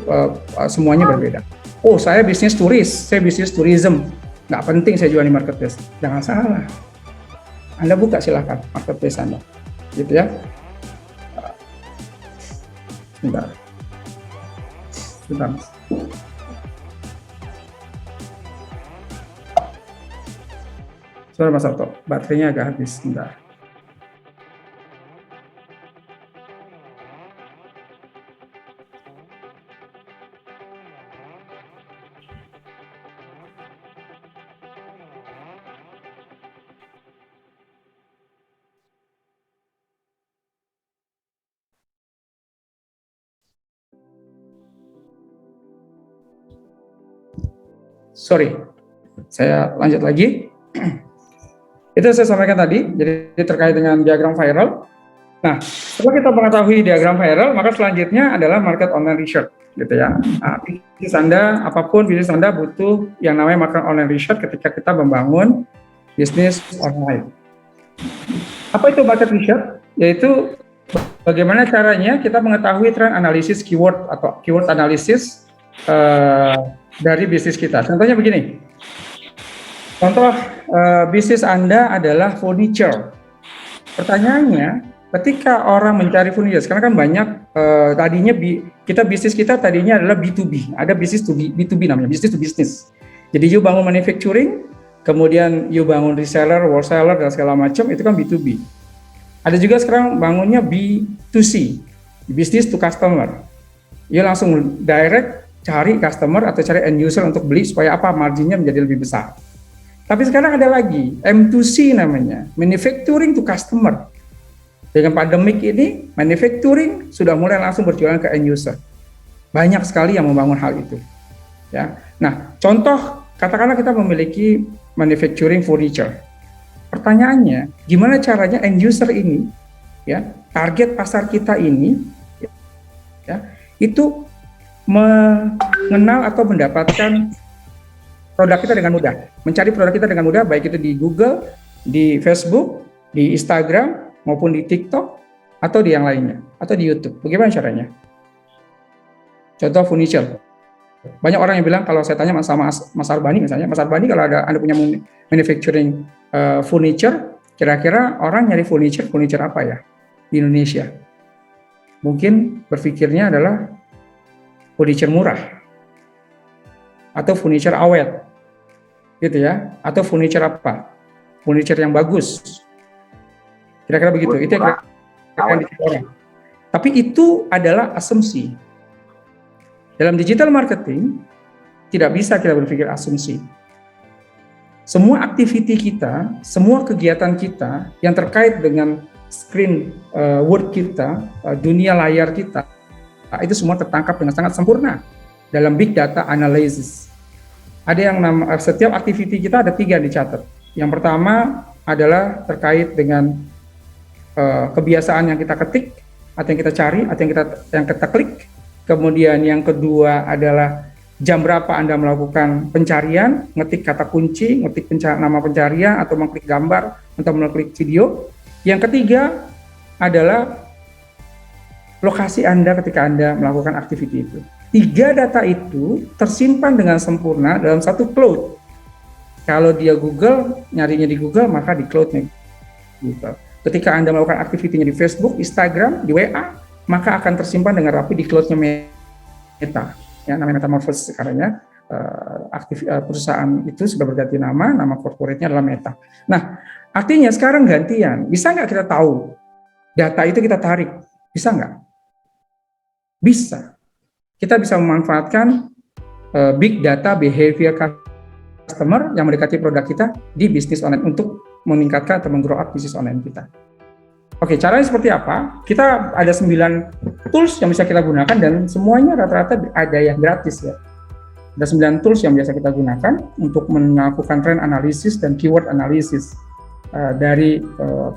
semuanya berbeda. Oh, saya bisnis turis, saya bisnis tourism, nggak penting saya jual di marketplace. Jangan salah. Anda buka silahkan marketplace Anda, gitu ya. Sebentar. Sorry Mas Sabto, baterainya agak habis. Sebentar. Sorry, saya lanjut lagi. Itu saya sampaikan tadi, jadi terkait dengan diagram viral. Nah, setelah kita mengetahui diagram viral, maka selanjutnya adalah market online research, gitu ya. Nah, bisnis Anda, apapun bisnis Anda butuh yang namanya market online research ketika kita membangun bisnis online. Apa itu market research? Yaitu bagaimana caranya kita mengetahui tren analisis keyword atau keyword analisis dari bisnis kita. Contohnya begini. Contoh bisnis Anda adalah furniture. Pertanyaannya, ketika orang mencari furniture, sekarang kan banyak tadinya bisnis kita tadinya adalah B2B, ada bisnis B2B namanya, bisnis to business. Jadi you bangun manufacturing, kemudian you bangun reseller, wholesaler dan segala macam, itu kan B2B. Ada juga sekarang bangunnya B2C, business to customer. You langsung direct cari customer atau cari end user untuk beli supaya apa? Marginnya menjadi lebih besar. Tapi sekarang ada lagi M2C namanya, manufacturing to customer. Dengan pandemik ini, manufacturing sudah mulai langsung berjualan ke end user. Banyak sekali yang membangun hal itu. Ya. Nah, contoh katakanlah kita memiliki manufacturing furniture. Pertanyaannya, gimana caranya end user ini, ya, target pasar kita ini, ya, itu mengenal atau mendapatkan produk kita dengan mudah, mencari produk kita dengan mudah, baik itu di Google, di Facebook, di Instagram, maupun di TikTok, atau di yang lainnya, atau di YouTube. Bagaimana caranya? Contoh furniture. Banyak orang yang bilang, kalau saya tanya sama Mas Arbani misalnya, Mas Arbani kalau Anda punya manufacturing furniture, kira-kira orang nyari furniture apa ya di Indonesia? Mungkin berpikirnya adalah furniture murah, atau furniture awet, gitu ya, atau furniture apa? Furniture yang bagus. Kira-kira begitu. Itu yang akan dicari orang. Tapi itu adalah asumsi. Dalam digital marketing tidak bisa kita berpikir asumsi. Semua aktiviti kita, semua kegiatan kita yang terkait dengan screen word kita, dunia layar kita, itu semua tertangkap dengan sangat sempurna dalam big data analysis. Ada yang setiap aktiviti kita ada 3 dicatat. Yang pertama adalah terkait dengan kebiasaan yang kita ketik, atau yang kita cari, atau yang kita klik. Kemudian yang kedua adalah jam berapa Anda melakukan pencarian, ngetik kata kunci, ngetik nama pencarian, atau mengklik gambar, atau mengklik video. Yang ketiga adalah lokasi Anda ketika Anda melakukan aktiviti itu. 3 data itu tersimpan dengan sempurna dalam satu cloud. Kalau dia Google, nyarinya di Google, maka di cloud-nya Google. Ketika Anda melakukan aktivitinya di Facebook, Instagram, di WA, maka akan tersimpan dengan rapi di cloud-nya Meta. Ya, namanya Metamorphosis sekarang ya. Perusahaan itu sudah berganti nama corporate-nya adalah Meta. Nah, artinya sekarang gantian. Bisa nggak kita tahu data itu kita tarik? Bisa nggak? Bisa. Kita bisa memanfaatkan big data behavior customer yang mendekati produk kita di bisnis online untuk meningkatkan atau menggrow up bisnis online kita. Oke, caranya seperti apa? Kita ada 9 tools yang bisa kita gunakan dan semuanya rata-rata ada yang gratis ya. Ada 9 tools yang biasa kita gunakan untuk melakukan trend analysis dan keyword analysis dari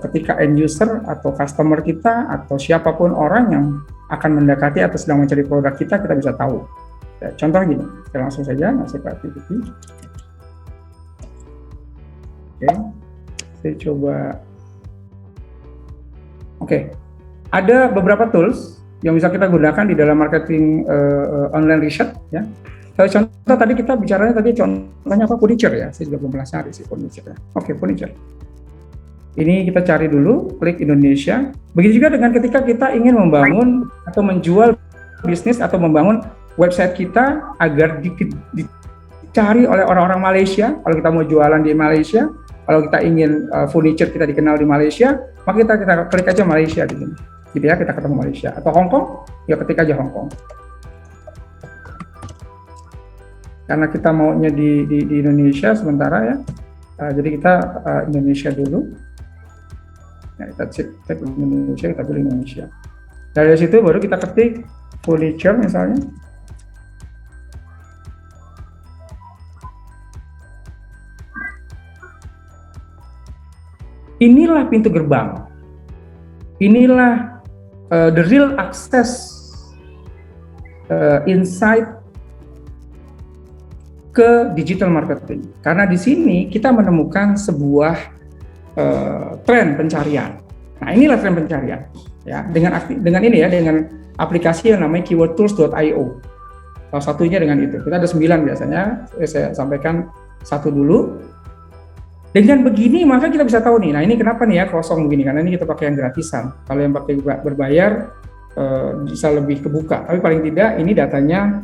ketika end user atau customer kita atau siapapun orang yang akan mendekati atau sedang mencari produk kita bisa tahu. Ya, contoh gini, kita langsung saja masuk ke activity. Oke, saya coba. Oke, ada beberapa tools yang bisa kita gunakan di dalam marketing online research ya. Contoh tadi kita bicaranya contohnya apa? Furniture ya. Saya juga belum pernah cari sih furniture ya. Oke, furniture. Ini kita cari dulu, klik Indonesia. Begitu juga dengan ketika kita ingin membangun atau menjual bisnis atau membangun website kita agar dicari oleh orang-orang Malaysia. Kalau kita mau jualan di Malaysia, kalau kita ingin furniture kita dikenal di Malaysia, maka kita klik aja Malaysia di sini. Gitu ya, kita ketemu Malaysia. Atau Hong Kong, ya ketik aja Hong Kong. Karena kita maunya di Indonesia sementara ya, jadi kita Indonesia dulu. Nah, kita cek Indonesia, kita pilih Indonesia. Dari situ baru kita ketik furniture misalnya. Inilah pintu gerbang. Inilah the real access insight ke digital marketing. Karena di sini kita menemukan sebuah tren pencarian. Nah, inilah tren pencarian. Ya, dengan ini ya, dengan aplikasi yang namanya keywordtools.io. Salah satunya dengan itu. Kita ada 9 biasanya. Saya sampaikan satu dulu. Dengan begini maka kita bisa tahu nih. Nah, ini kenapa nih ya kosong begini? Karena ini kita pakai yang gratisan. Kalau yang pakai berbayar bisa lebih kebuka. Tapi paling tidak ini datanya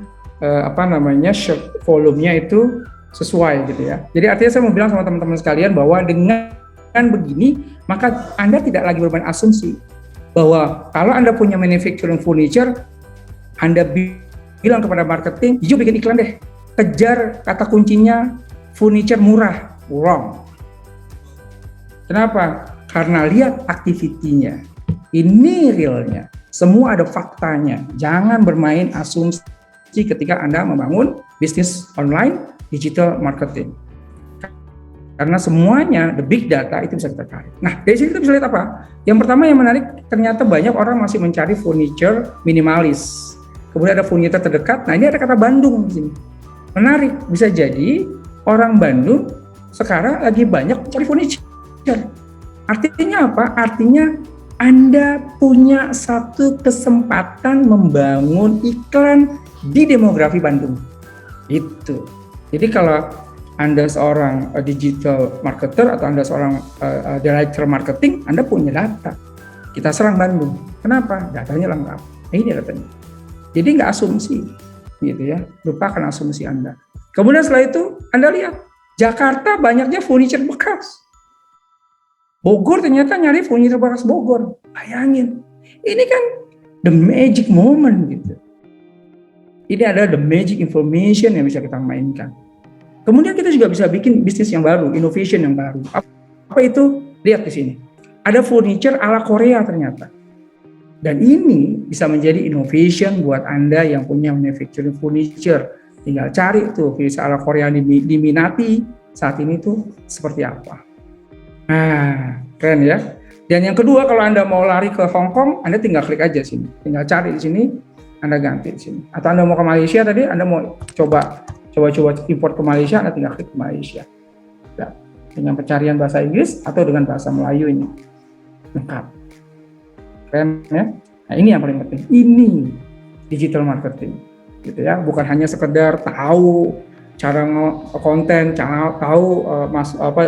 volumenya itu sesuai gitu ya. Jadi artinya saya mau bilang sama teman-teman sekalian bahwa dengan begini maka Anda tidak lagi bermain asumsi bahwa kalau Anda punya manufacturing furniture, Anda bilang kepada marketing, yuk bikin iklan deh, kejar kata kuncinya furniture murah. Wrong. Kenapa? Karena lihat aktivitinya. Ini realnya. Semua ada faktanya. Jangan bermain asumsi ketika Anda membangun bisnis online digital marketing. Karena semuanya, the big data itu bisa kita tarik. Nah, dari sini kita bisa lihat apa? Yang pertama yang menarik, ternyata banyak orang masih mencari furniture minimalis. Kemudian ada furniture terdekat. Nah, ini ada kata Bandung di sini. Menarik, bisa jadi orang Bandung sekarang lagi banyak mencari furniture. Artinya apa? Artinya Anda punya satu kesempatan membangun iklan di demografi Bandung. Itu. Jadi kalau Anda seorang digital marketer atau Anda seorang director marketing, Anda punya data. Kita serang Bandung. Kenapa? Datanya lengkap. Nah, ini datanya. Jadi nggak asumsi, gitu ya. Lupakan asumsi Anda. Kemudian setelah itu Anda lihat Jakarta banyaknya furniture bekas. Bogor ternyata nyari furniture bekas Bogor. Bayangin. Ini kan the magic moment gitu. Ini adalah the magic information yang bisa kita mainkan. Kemudian kita juga bisa bikin bisnis yang baru, innovation yang baru. Apa itu? Lihat di sini. Ada furniture ala Korea ternyata. Dan ini bisa menjadi innovation buat Anda yang punya manufacturing furniture. Tinggal cari tuh furniture ala Korea yang diminati saat ini tuh seperti apa. Nah, keren ya. Dan yang kedua, kalau Anda mau lari ke Hong Kong, Anda tinggal klik aja sini. Tinggal cari di sini, Anda ganti di sini. Atau Anda mau ke Malaysia tadi, Anda mau coba import ke Malaysia, Anda tinggal klik ke Malaysia. Ya, dengan pencarian bahasa Inggris atau dengan bahasa Melayu ini. Lengkap. Keren ya. Nah, ini yang paling penting. Ini digital marketing. Gitu ya, bukan hanya sekedar tahu cara konten, tahu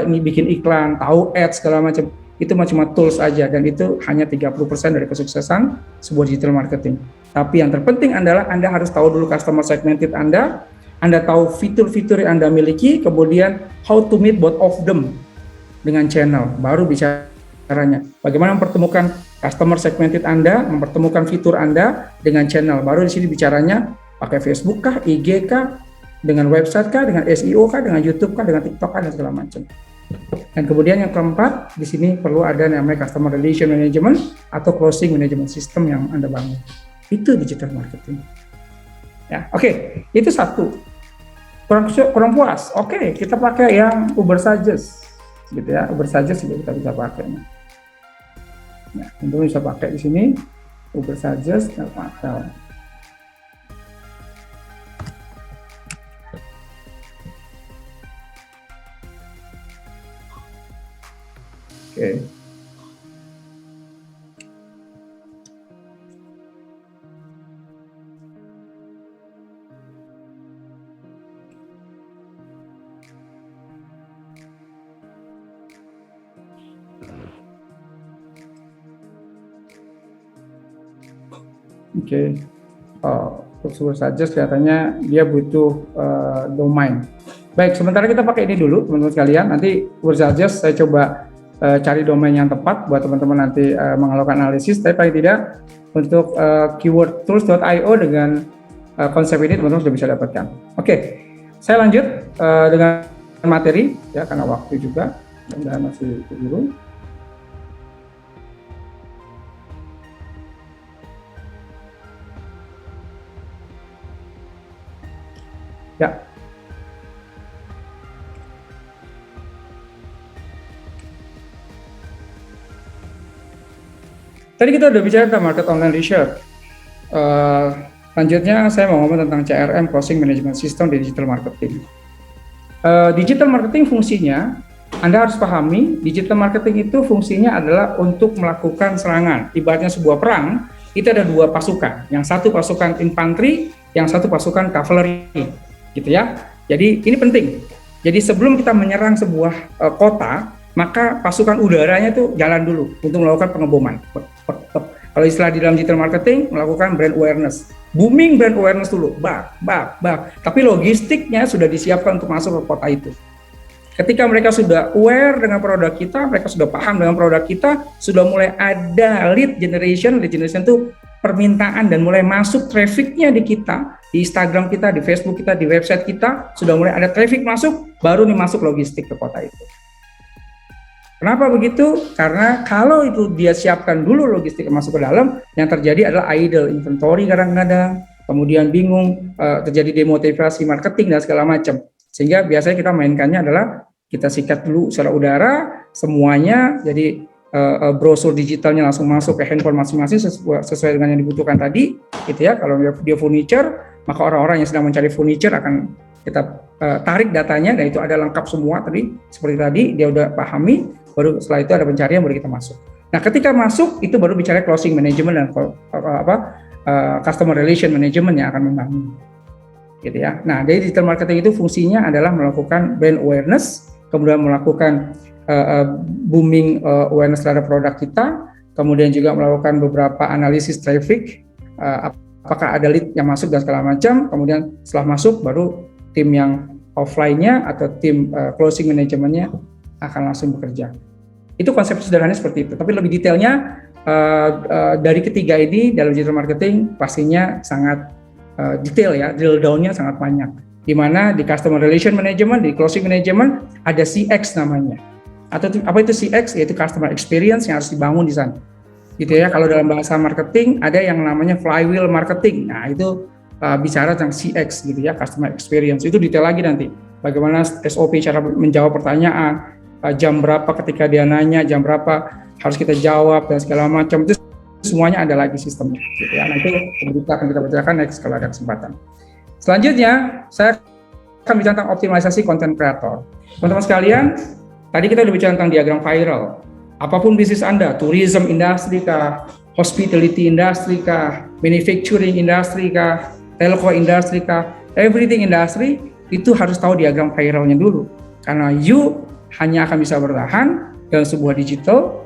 ini bikin iklan, tahu ads segala macam. Itu cuma tools aja dan itu hanya 30% dari kesuksesan sebuah digital marketing. Tapi yang terpenting adalah Anda harus tahu dulu customer segmented Anda tahu fitur-fitur yang Anda miliki, kemudian how to meet both of them dengan channel, baru bicaranya. Bagaimana mempertemukan customer segmented Anda, mempertemukan fitur Anda dengan channel, baru di sini bicaranya pakai Facebook kah, IG kah, dengan website kah, dengan SEO kah, dengan YouTube kah, dengan TikTok kah, dan segala macam. Dan kemudian yang keempat, di sini perlu ada namanya customer relation management atau closing management system yang Anda bangun. Itu digital marketing. Ya, oke, itu satu. Kurang puas. Oke, kita pakai yang Uber Suggest, gitu ya. Uber Suggest juga kita bisa pakai. Nah, tentu bisa pakai di sini Uber Suggest atau Oke. Oke. Untuk saja kelihatannya dia butuh domain. Baik, sementara kita pakai ini dulu teman-teman sekalian. Nanti saja saya coba cari domain yang tepat buat teman-teman nanti melakukan analisis. Tapi paling tidak untuk keywordtools.io dengan konsep ini teman-teman sudah bisa dapatkan. Oke, saya lanjut dengan materi ya karena waktu juga dan masih dulu. Ya. Tadi kita udah bicara tentang market online research. Lanjutnya saya mau ngomong tentang CRM, Closing Management System di digital marketing. Digital marketing fungsinya, Anda harus pahami, digital marketing itu fungsinya adalah untuk melakukan serangan. Ibaratnya sebuah perang, itu ada dua pasukan. Yang satu pasukan infanteri, yang satu pasukan cavalry, gitu ya. Jadi ini penting. Jadi sebelum kita menyerang sebuah kota, maka pasukan udaranya itu jalan dulu untuk melakukan pengeboman. Kalau istilah di dalam digital marketing, melakukan brand awareness. Booming brand awareness dulu, tapi logistiknya sudah disiapkan untuk masuk ke kota itu. Ketika mereka sudah aware dengan produk kita, mereka sudah paham dengan produk kita, sudah mulai ada lead generation itu permintaan dan mulai masuk trafficnya di kita, di Instagram kita, di Facebook kita, di website kita, sudah mulai ada traffic masuk, baru nih masuk logistik ke kota itu. Kenapa begitu? Karena kalau itu dia siapkan dulu logistik masuk ke dalam, yang terjadi adalah idle inventory kadang-kadang, kemudian bingung, terjadi demotivasi marketing dan segala macam. Sehingga biasanya kita mainkannya adalah kita sikat dulu secara udara semuanya, jadi brosur digitalnya langsung masuk ke handphone masing-masing sesuai dengan yang dibutuhkan tadi, gitu ya. Kalau dia furniture, maka orang-orang yang sedang mencari furniture akan kita tarik datanya, dan itu ada lengkap semua tadi, seperti tadi dia udah pahami. Baru setelah itu ada pencarian, baru kita masuk. Nah, ketika masuk itu baru bicara closing management dan customer relation management yang akan membangun, gitu ya. Nah, jadi digital marketing itu fungsinya adalah melakukan brand awareness, kemudian melakukan booming awareness terhadap produk kita, kemudian juga melakukan beberapa analisis traffic, apakah ada lead yang masuk dan segala macam. Kemudian setelah masuk, baru tim yang offline-nya atau tim closing manajemennya akan langsung bekerja. Itu konsep sederhananya seperti itu. Tapi lebih detailnya dari ketiga ini dalam digital marketing pastinya sangat detail ya, drill down-nya sangat banyak. Di mana di customer relation management, di closing management ada CX namanya. Atau apa itu CX? Yaitu customer experience yang harus dibangun di sana. Gitu ya. Kalau dalam bahasa marketing ada yang namanya flywheel marketing. Nah, itu bicara tentang CX gitu ya, customer experience. Itu detail lagi nanti. Bagaimana SOP cara menjawab pertanyaan, jam berapa ketika dia nanya, jam berapa harus kita jawab dan segala macam, itu semuanya ada lagi sistemnya gitu ya. Nanti kita akan kita bicarakan next kalau ada kesempatan. Selanjutnya saya akan bicara tentang optimalisasi konten kreator. Teman-teman sekalian, tadi kita udah bicara tentang diagram viral. Apapun bisnis Anda, tourism industry kah, hospitality industry kah, manufacturing industry kah, telco industry kah, everything industry, itu harus tahu diagram viralnya dulu. Karena you hanya akan bisa bertahan dalam sebuah digital,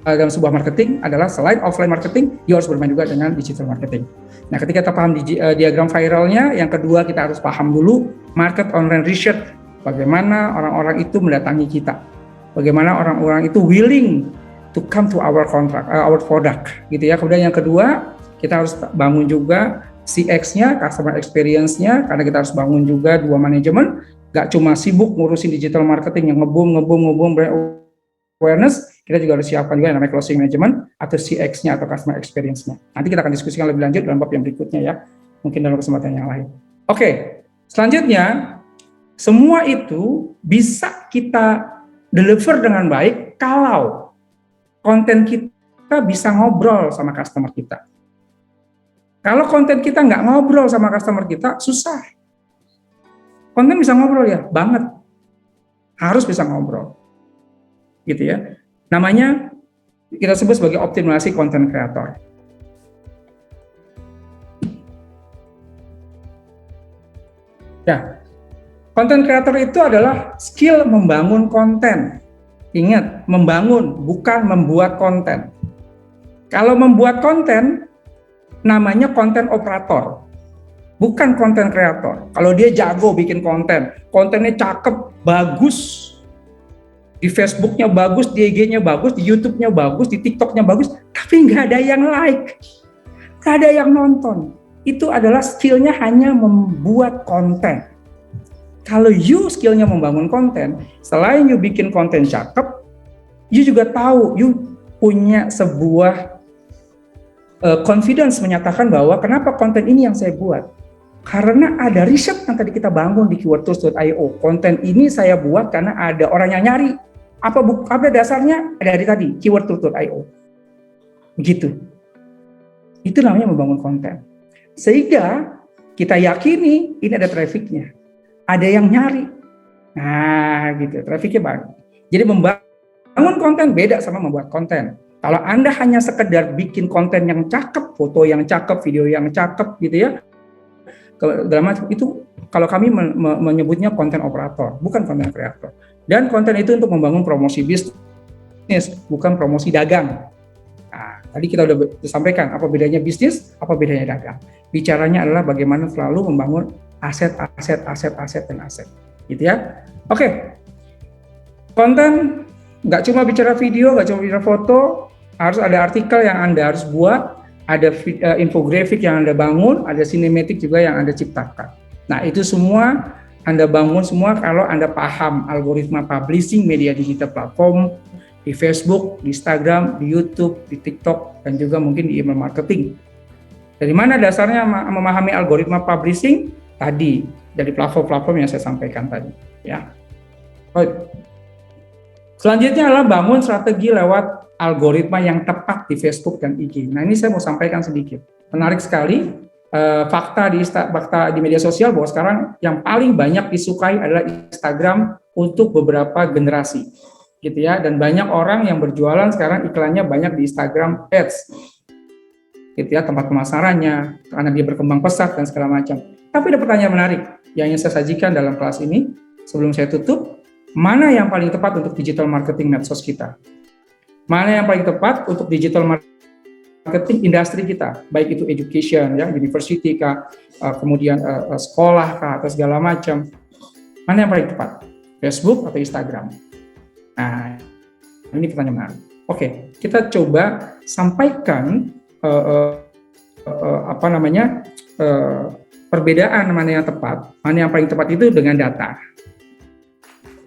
dalam sebuah marketing adalah selain offline marketing, you harus bermain juga dengan digital marketing. Nah, ketika kita paham diagram viralnya, yang kedua kita harus paham dulu market online research. Bagaimana orang-orang itu mendatangi kita, bagaimana orang-orang itu willing to come to our product, gitu ya. Kemudian yang kedua kita harus bangun juga CX-nya, customer experience-nya, karena kita harus bangun juga dua manajemen. Gak cuma sibuk ngurusin digital marketing yang ngebum brand awareness, kita juga harus siapkan juga yang namanya closing management atau CX-nya atau customer experience-nya. Nanti kita akan diskusikan lebih lanjut dalam bab yang berikutnya ya, mungkin dalam kesempatan yang lain. Oke, selanjutnya semua itu bisa kita deliver dengan baik kalau konten kita bisa ngobrol sama customer kita. Kalau konten kita nggak ngobrol sama customer kita, susah. Konten bisa ngobrol ya, banget. Harus bisa ngobrol. Gitu ya. Namanya kita sebut sebagai optimalisasi konten kreator. Ya. Konten kreator itu adalah skill membangun konten. Ingat, membangun, bukan membuat konten. Kalau membuat konten, namanya konten operator. Bukan konten kreator. Kalau dia jago bikin konten, kontennya cakep, bagus, di Facebooknya bagus, di IG-nya bagus, di YouTube-nya bagus, di TikTok-nya bagus, tapi nggak ada yang like, nggak ada yang nonton. Itu adalah skillnya hanya membuat konten. Kalau you skillnya membangun konten, selain you bikin konten cakep, you juga tahu, you punya sebuah confidence menyatakan bahwa kenapa konten ini yang saya buat. Karena ada riset yang tadi kita bangun di keywordtools.io. Konten ini saya buat karena ada orang yang nyari. Apa dasarnya? Dari tadi, keywordtools.io. Begitu. Itu namanya membangun konten. Sehingga kita yakini ini ada trafficnya. Ada yang nyari. Nah, gitu. Trafficnya banyak. Jadi membangun konten beda sama membuat konten. Kalau Anda hanya sekedar bikin konten yang cakep, foto yang cakep, video yang cakep gitu ya, itu kalau kami menyebutnya konten operator, bukan konten kreator. Dan konten itu untuk membangun promosi bisnis, bukan promosi dagang. Nah, tadi kita udah sampaikan apa bedanya bisnis, apa bedanya dagang. Bicaranya adalah bagaimana selalu membangun aset, dan aset. Gitu ya. Oke. Konten nggak cuma bicara video, nggak cuma bicara foto, harus ada artikel yang Anda harus buat, ada infografik yang Anda bangun, ada sinematik juga yang Anda ciptakan. Nah, itu semua Anda bangun semua kalau Anda paham algoritma publishing media digital platform di Facebook, di Instagram, di YouTube, di TikTok, dan juga mungkin di email marketing. Dari mana dasarnya memahami algoritma publishing? Tadi, dari platform-platform yang saya sampaikan tadi. Ya. Baik. Selanjutnya adalah bangun strategi lewat algoritma yang tepat di Facebook dan IG. Nah, ini saya mau sampaikan sedikit. Menarik sekali, fakta di media sosial bahwa sekarang yang paling banyak disukai adalah Instagram untuk beberapa generasi. Gitu ya, dan banyak orang yang berjualan sekarang iklannya banyak di Instagram Ads. Gitu ya, tempat pemasarannya, karena dia berkembang pesat dan segala macam. Tapi ada pertanyaan menarik yang ingin saya sajikan dalam kelas ini. Sebelum saya tutup, mana yang paling tepat untuk digital marketing medsos kita? Mana yang paling tepat untuk digital marketing industri kita? Baik itu education, ya, university kah, kemudian sekolah kah, atau segala macam. Mana yang paling tepat? Facebook atau Instagram? Nah, ini pertanyaan menarik. Oke, kita coba sampaikan perbedaan mana yang tepat, mana yang paling tepat itu dengan data.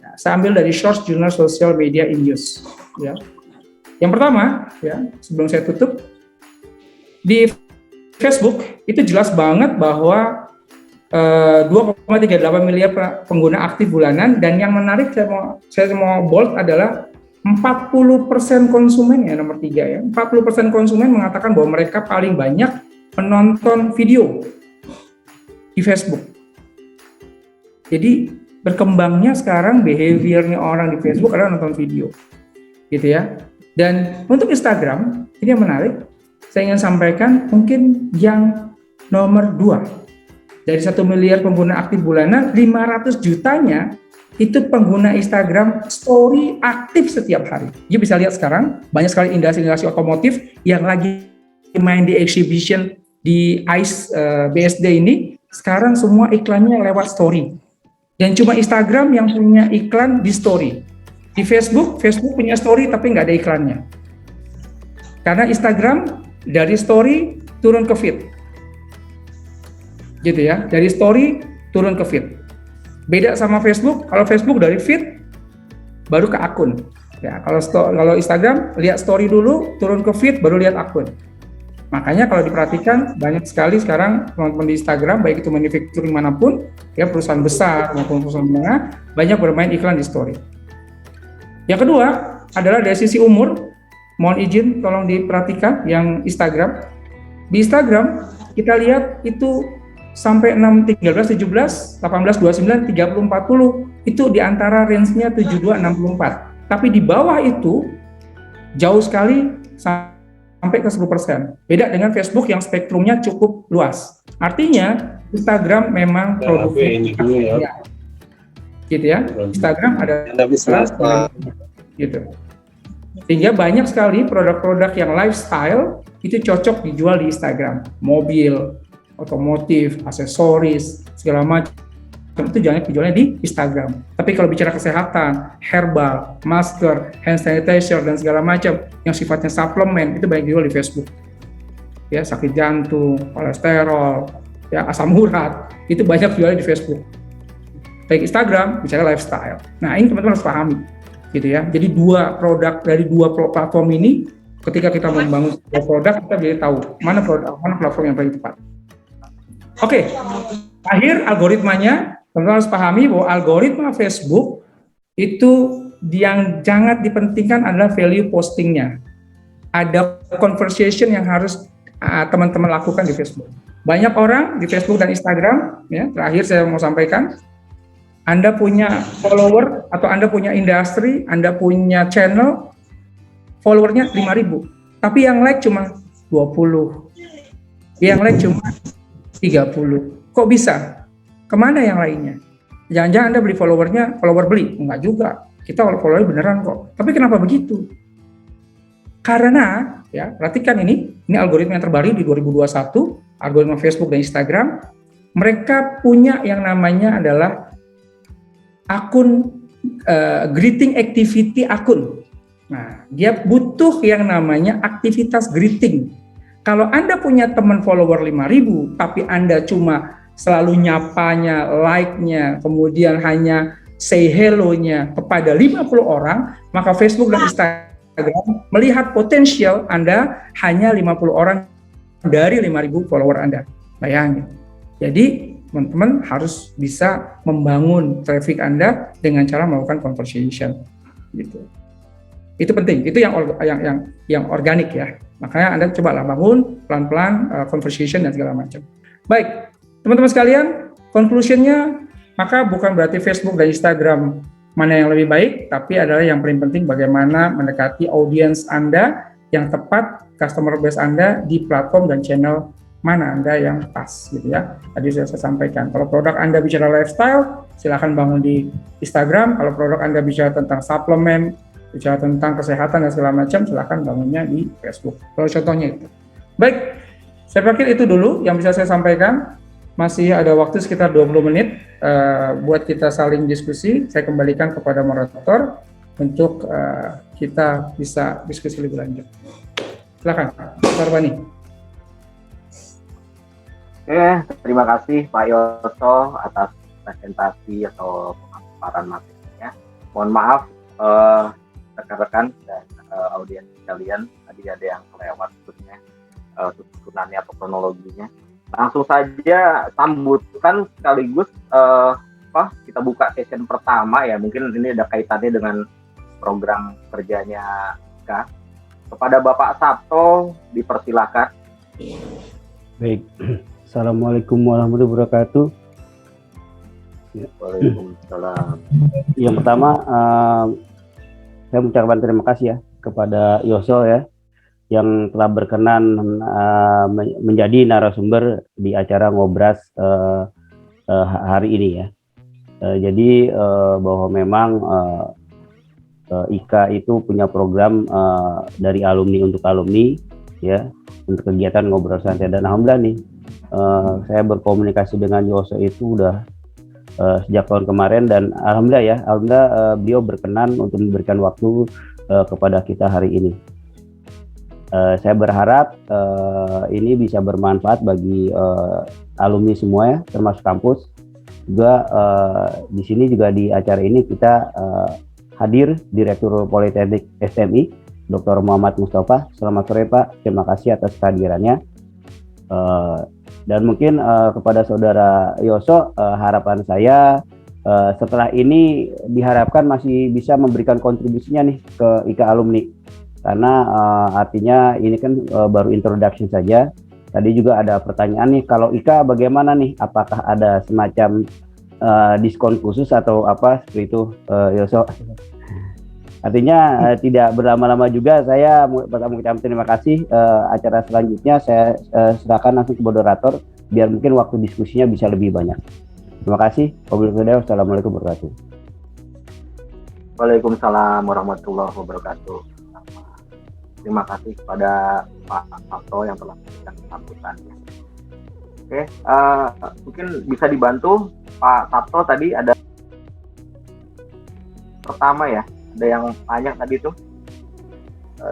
Nah, saya ambil dari Source Journal Social Media in Use. Ya. Yang pertama, ya, sebelum saya tutup, di Facebook itu jelas banget bahwa 2,38 miliar pengguna aktif bulanan, dan yang menarik saya mau bold adalah 40% konsumen, ya, nomor 3 ya. 40% konsumen mengatakan bahwa mereka paling banyak menonton video di Facebook. Jadi berkembangnya sekarang behaviornya orang di Facebook adalah nonton video, gitu ya. Dan untuk Instagram, ini yang menarik, saya ingin sampaikan mungkin yang nomor 2. Dari 1 miliar pengguna aktif bulanan, 500 jutanya itu pengguna Instagram story aktif setiap hari. Jadi bisa lihat sekarang, banyak sekali industri-industri otomotif yang lagi main di exhibition di ICE BSD ini, sekarang semua iklannya lewat story. Dan cuma Instagram yang punya iklan di story. Di Facebook punya story tapi nggak ada iklannya. Karena Instagram dari story turun ke feed. Gitu ya, dari story turun ke feed. Beda sama Facebook, kalau Facebook dari feed baru ke akun. Ya, kalau Instagram lihat story dulu, turun ke feed baru lihat akun. Makanya kalau diperhatikan banyak sekali sekarang teman-teman di Instagram, baik itu manufacturing manapun, ya perusahaan besar maupun perusahaan menengah, banyak bermain iklan di story. Yang kedua adalah dari sisi umur, mohon izin tolong diperhatikan yang Instagram. Di Instagram kita lihat itu sampai 6, 13, 17, 18, 29, 30, 40 itu di antara range-nya 72, 64. Tapi di bawah itu jauh sekali sampai ke 10%. Beda dengan Facebook yang spektrumnya cukup luas. Artinya Instagram memang produknya gitu ya. Instagram ada gitu. Sehingga banyak sekali produk-produk yang lifestyle itu cocok dijual di Instagram. Mobil, otomotif, aksesoris, segala macam itu jangan dijualnya di Instagram. Tapi kalau bicara kesehatan, herbal, masker, hand sanitizer dan segala macam yang sifatnya suplemen itu banyak dijual di Facebook. Ya, sakit jantung, kolesterol, ya asam urat itu banyak dijual di Facebook. Baik Instagram bicara lifestyle. Nah, ini teman-teman harus pahami, gitu ya. Jadi dua produk dari dua platform ini, ketika kita membangun sebuah produk kita bisa tahu mana platform yang paling tepat. Oke, akhir algoritmanya, teman-teman harus pahami bahwa algoritma Facebook itu yang sangat dipentingkan adalah value postingnya. ada conversation yang harus teman-teman lakukan di Facebook. Banyak orang di Facebook dan Instagram, ya, terakhir saya mau sampaikan, Anda punya follower atau Anda punya industri, Anda punya channel, followernya 5.000, tapi yang like cuma 20, yang like cuma 30. Kok bisa? Kemana yang lainnya? Jangan-jangan Anda beli followernya, follower beli? Enggak juga, kita followernya beneran kok. Tapi kenapa begitu? Karena, ya, perhatikan ini algoritma yang terbaru di 2021, algoritma Facebook dan Instagram, mereka punya yang namanya adalah akun greeting activity akun. Nah, dia butuh yang namanya aktivitas greeting. Kalau Anda punya teman follower 5.000, tapi Anda cuma selalu nyapanya, like-nya, kemudian hanya say hello-nya kepada 50 orang, maka Facebook dan Instagram melihat potensial Anda hanya 50 orang dari 5.000 follower Anda. Bayangin. Jadi, teman-teman harus bisa membangun traffic Anda dengan cara melakukan conversation, gitu. Itu penting. Itu yang organik ya. Makanya Anda cobalah bangun pelan-pelan conversation dan segala macam. Baik, teman-teman sekalian, conclusion-nya maka bukan berarti Facebook dan Instagram mana yang lebih baik, tapi adalah yang paling penting bagaimana mendekati audiens Anda yang tepat, customer base Anda di platform dan channel mana Anda yang pas, gitu ya. Tadi sudah saya sampaikan, kalau produk Anda bicara lifestyle, silakan bangun di Instagram. Kalau produk Anda bicara tentang suplemen, bicara tentang kesehatan dan segala macam, silakan bangunnya di Facebook. Kalau contohnya itu. Baik, saya pikir itu dulu yang bisa saya sampaikan. Masih ada waktu sekitar 20 menit buat kita saling diskusi. Saya kembalikan kepada moderator untuk kita bisa diskusi lebih lanjut. Silakan, Pak Sarbani. Oke, terima kasih Pak Yoso atas presentasi atau pemaparan materinya. Mohon maaf rekan-rekan dan audiens sekalian, tadi ada yang kelewat khususnya susunannya atau kronologinya. Langsung saja sambutan sekaligus kita buka session pertama ya. Mungkin ini ada kaitannya dengan program kerjanya Ika. Kepada Bapak Sabto dipersilakan. Baik. Assalamualaikum warahmatullahi wabarakatuh. Waalaikumsalam. Yang pertama, saya mengucapkan terima kasih ya kepada Yoso ya, yang telah berkenan menjadi narasumber di acara Ngobras hari ini ya. Jadi bahwa memang IKA itu punya program dari alumni untuk alumni ya, untuk kegiatan ngobrol santai, dan alhamdulillah nih saya berkomunikasi dengan Yoso itu udah sejak tahun kemarin, dan alhamdulillah beliau berkenan untuk memberikan waktu kepada kita hari ini. Saya berharap ini bisa bermanfaat bagi alumni semua ya, termasuk kampus. Juga di sini juga di acara ini kita hadir Direktur Politeknik STMI, Dr. Muhammad Mustafa. Selamat sore Pak, terima kasih atas kehadirannya. Dan mungkin kepada Saudara Yoso, harapan saya setelah ini diharapkan masih bisa memberikan kontribusinya nih ke IKA alumni. Karena artinya ini kan baru introduction saja. Tadi juga ada pertanyaan nih, kalau IKA bagaimana nih? Apakah ada semacam diskon khusus atau apa seperti itu, Yoso? Artinya tidak berlama-lama juga, saya mengucapkan terima kasih. Acara selanjutnya saya serahkan langsung ke moderator biar mungkin waktu diskusinya bisa lebih banyak. Terima kasih. Wassalamualaikum warahmatullahi wabarakatuh. Waalaikumsalam warahmatullahi wabarakatuh. Terima kasih kepada Pak Sabto yang telah memberikan sambutannya. Oke, mungkin bisa dibantu Pak Sabto, tadi ada pertama ya, ada yang tanya tadi tuh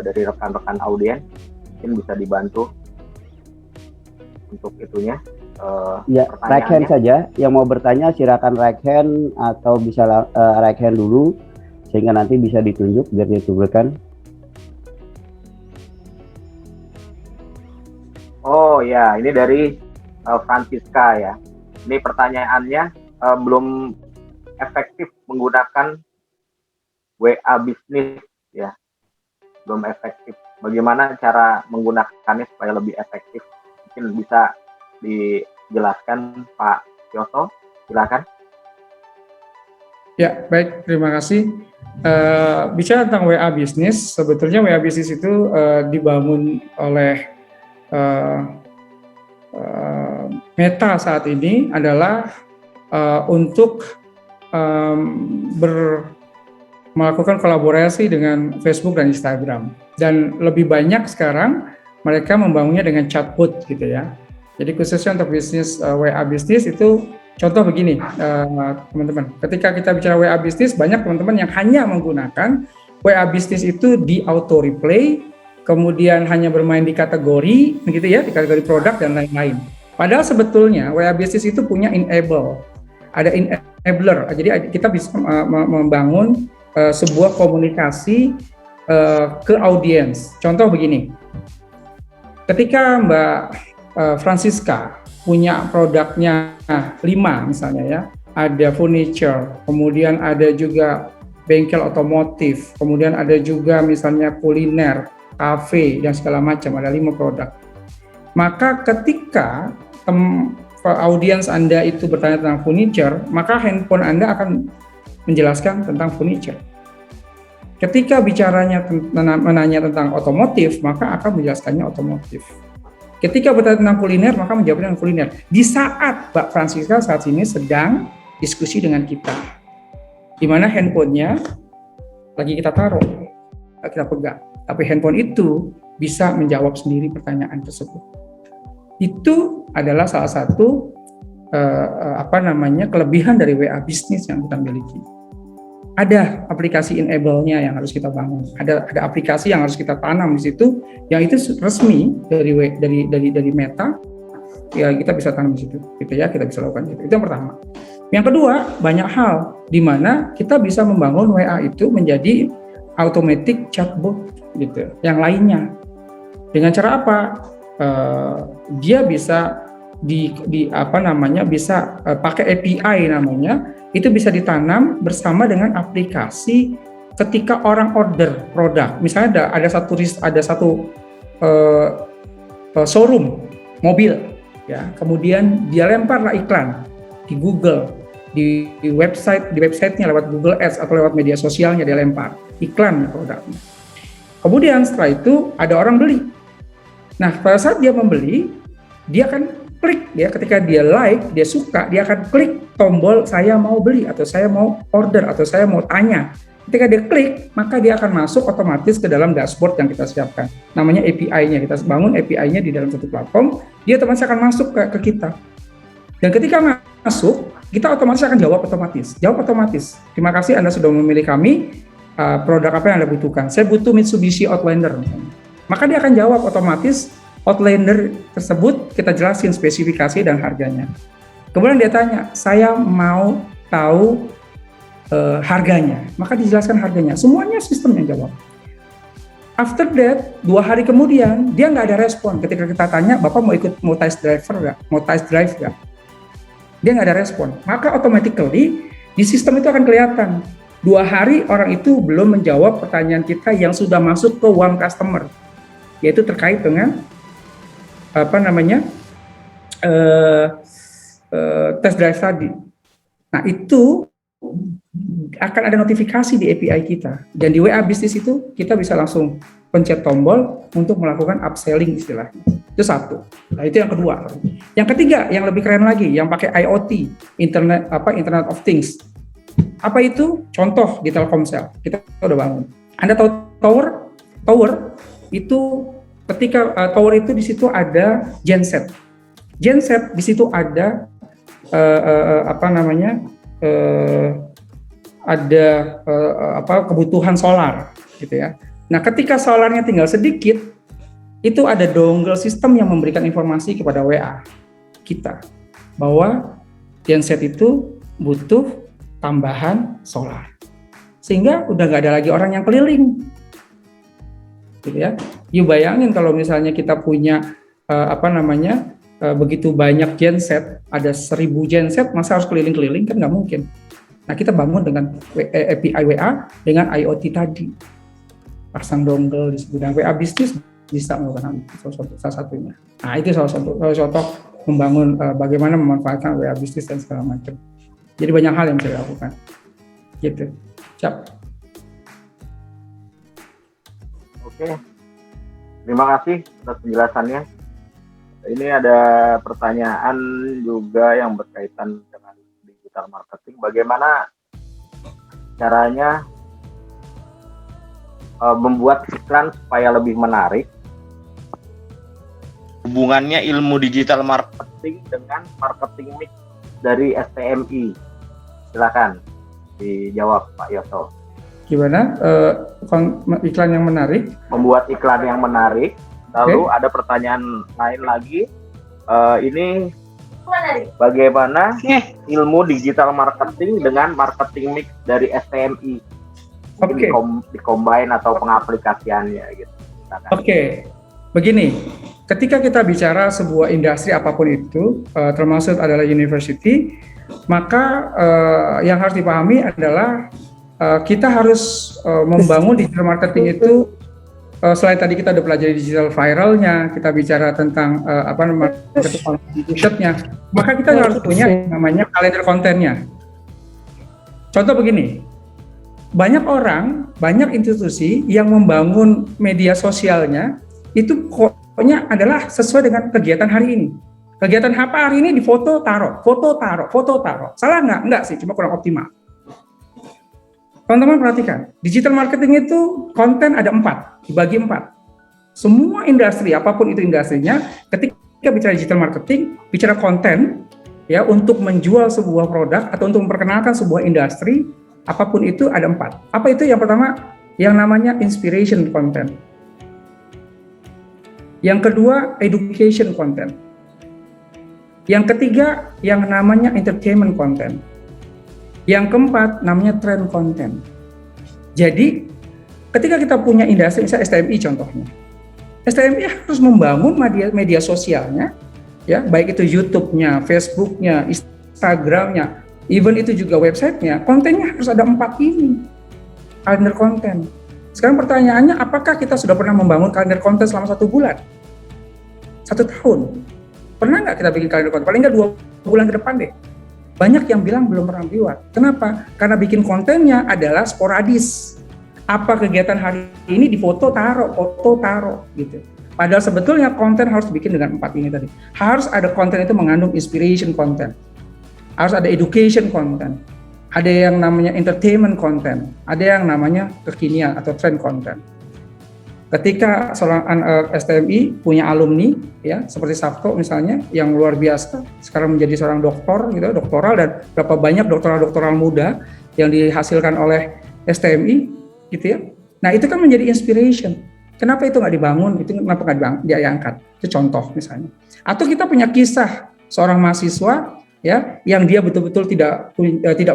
dari rekan-rekan audien, mungkin bisa dibantu untuk itunya. Ya, right hand saja. Yang mau bertanya silakan right hand atau bisa right hand dulu sehingga nanti bisa ditunjuk biar dituliskan. Oh ya, ini dari Francisca ya. Ini pertanyaannya, belum efektif menggunakan WA bisnis ya, belum efektif bagaimana cara menggunakannya supaya lebih efektif? Mungkin bisa dijelaskan Pak Yoso, silakan. Ya, baik, terima kasih. Bicara tentang WA Business, sebetulnya WA Business itu dibangun oleh Meta saat ini adalah untuk melakukan kolaborasi dengan Facebook dan Instagram. Dan lebih banyak sekarang mereka membangunnya dengan chatbot gitu ya. Jadi khususnya untuk bisnis WA Business itu contoh begini teman-teman. Ketika kita bicara WA Business, banyak teman-teman yang hanya menggunakan WA Business itu di auto replay, kemudian hanya bermain di kategori begitu ya, di kategori produk dan lain-lain. Padahal sebetulnya WA Business itu punya enable, ada enabler. Jadi kita bisa membangun sebuah komunikasi ke audiens. Contoh begini, ketika Mbak Francisca punya produknya 5 misalnya ya, ada furniture, kemudian ada juga bengkel otomotif, kemudian ada juga misalnya kuliner, kafe dan segala macam, ada 5 produk. Maka ketika audiens Anda itu bertanya tentang furniture, maka handphone Anda akan menjelaskan tentang furniture. Ketika bicaranya menanya tentang otomotif, maka akan menjelaskannya otomotif. Ketika bertanya tentang kuliner, maka menjawabnya tentang kuliner. Di saat Mbak Francisca saat ini sedang diskusi dengan kita, di mana handphonenya lagi kita taruh, kita pegang. Tapi handphone itu bisa menjawab sendiri pertanyaan tersebut. Itu adalah salah satu kelebihan dari WA Business yang kita miliki. Ada aplikasi enable-nya yang harus kita bangun. Ada aplikasi yang harus kita tanam di situ, yang itu resmi dari Meta. Ya kita bisa tanam di situ, gitu ya, kita bisa lakukan itu. Itu yang pertama. Yang kedua, banyak hal di mana kita bisa membangun WA itu menjadi automatic chatbot, gitu. Yang lainnya, dengan cara apa? Dia bisa bisa pakai API namanya. Itu bisa ditanam bersama dengan aplikasi ketika orang order produk. Misalnya ada satu showroom mobil, ya. Kemudian dia lemparlah iklan di Google, di websitenya lewat Google Ads atau lewat media sosialnya, dia lempar iklan produknya. Kemudian setelah itu ada orang beli. Nah, pada saat dia membeli, dia akan klik ya, ketika dia like, dia suka, dia akan klik tombol saya mau beli atau saya mau order atau saya mau tanya. Ketika dia klik, maka dia akan masuk otomatis ke dalam dashboard yang kita siapkan. Namanya API-nya, kita bangun API-nya di dalam satu platform, dia otomatis akan masuk ke kita. Dan ketika masuk, kita otomatis akan jawab otomatis. Terima kasih Anda sudah memilih kami, produk apa yang Anda butuhkan. Saya butuh Mitsubishi Outlander. Maka dia akan jawab otomatis. Outlander tersebut kita jelasin spesifikasi dan harganya. Kemudian dia tanya, saya mau tahu harganya. Maka dijelaskan harganya. Semuanya sistem yang jawab. After that, 2 hari kemudian dia nggak ada respon. Ketika kita tanya, Bapak mau test drive nggak? Dia nggak ada respon. Maka automatically di sistem itu akan kelihatan. 2 hari orang itu belum menjawab pertanyaan kita yang sudah masuk ke warm customer, yaitu terkait dengan test drive tadi. Nah, itu akan ada notifikasi di API kita. Dan di WA Business itu kita bisa langsung pencet tombol untuk melakukan upselling istilahnya. Itu satu. Nah, itu yang kedua. Yang ketiga, yang lebih keren lagi, yang pakai IoT, Internet of Things. Apa itu? Contoh di Telkomsel. Kita udah bangun. Anda tahu tower itu ketika tower itu di situ ada genset di situ ada kebutuhan solar, gitu ya. Nah, ketika solarnya tinggal sedikit, itu ada dongle sistem yang memberikan informasi kepada WA kita bahwa genset itu butuh tambahan solar, sehingga udah nggak ada lagi orang yang keliling. Gitu ya. You bayangin kalau misalnya kita punya begitu banyak genset, ada 1000 genset, masa harus keliling-keliling, kan nggak mungkin. Nah, kita bangun dengan API WA dengan IoT tadi. pasang dongle di bidang WA bisnis bisa melakukan salah satunya. Nah itu salah satu contoh membangun bagaimana memanfaatkan WA bisnis dan segala macam. Jadi banyak hal yang bisa dilakukan. Gitu. Siap. Oke. Terima kasih atas penjelasannya. Ini ada pertanyaan juga yang berkaitan dengan digital marketing. Bagaimana caranya membuat iklan supaya lebih menarik? Hubungannya ilmu digital marketing dengan marketing mix dari STMI. Silakan dijawab Pak Yoso. Gimana iklan yang menarik? Membuat iklan yang menarik. Lalu ada pertanyaan lain lagi. Ini bagaimana ilmu digital marketing dengan marketing mix dari STMI? Dikombine atau pengaplikasiannya gitu. Oke. Begini, ketika kita bicara sebuah industri apapun itu, termasuk adalah university, maka yang harus dipahami adalah kita harti membangun digital marketing itu selain tadi kita udah pelajari digital viralnya, kita bicara tentang marketing maka kita harus punya namanya kalender kontennya. Contoh begini, banyak orang, banyak institusi yang membangun media sosialnya itu pokoknya adalah sesuai dengan kegiatan hari ini. Kegiatan apa hari ini di foto taruh. Salah nggak? Nggak sih, cuma kurang optimal. Teman-teman perhatikan, digital marketing itu konten ada 4, dibagi 4. Semua industri, apapun itu industrinya, ketika bicara digital marketing, bicara konten, ya untuk menjual sebuah produk atau untuk memperkenalkan sebuah industri, apapun itu ada 4. Apa itu? Yang pertama, yang namanya inspiration content. Yang kedua, education content. Yang ketiga, yang namanya entertainment content. Yang keempat, namanya trend content. Jadi, ketika kita punya industri, misalnya STMI contohnya. STMI harus membangun media sosialnya, ya, baik itu YouTube-nya, Facebook-nya, Instagram-nya, even itu juga website-nya, kontennya harus ada 4 ini. Kalender konten. Sekarang pertanyaannya, apakah kita sudah pernah membangun kalender konten selama 1 bulan? 1 tahun? Pernah nggak kita bikin kalender konten? Paling nggak 2 bulan ke depan deh. Banyak yang bilang belum pernah buat. Kenapa? Karena bikin kontennya adalah sporadis. Apa kegiatan hari ini di foto taruh gitu. Padahal sebetulnya konten harus bikin dengan 4 ini tadi. Harus ada konten itu mengandung inspiration content. Harus ada education content. Ada yang namanya entertainment content, ada yang namanya kekinian atau trend content. Ketika seorang STMI punya alumni, ya seperti Sabto misalnya, yang luar biasa, sekarang menjadi seorang doktor, gitu, doktoral, dan berapa banyak doktoral muda yang dihasilkan oleh STMI, gitu ya. Nah itu kan menjadi inspiration. Kenapa itu nggak dibangun? Itu kenapa nggak diangkat? Itu contoh misalnya. Atau kita punya kisah seorang mahasiswa, ya, yang dia betul-betul tidak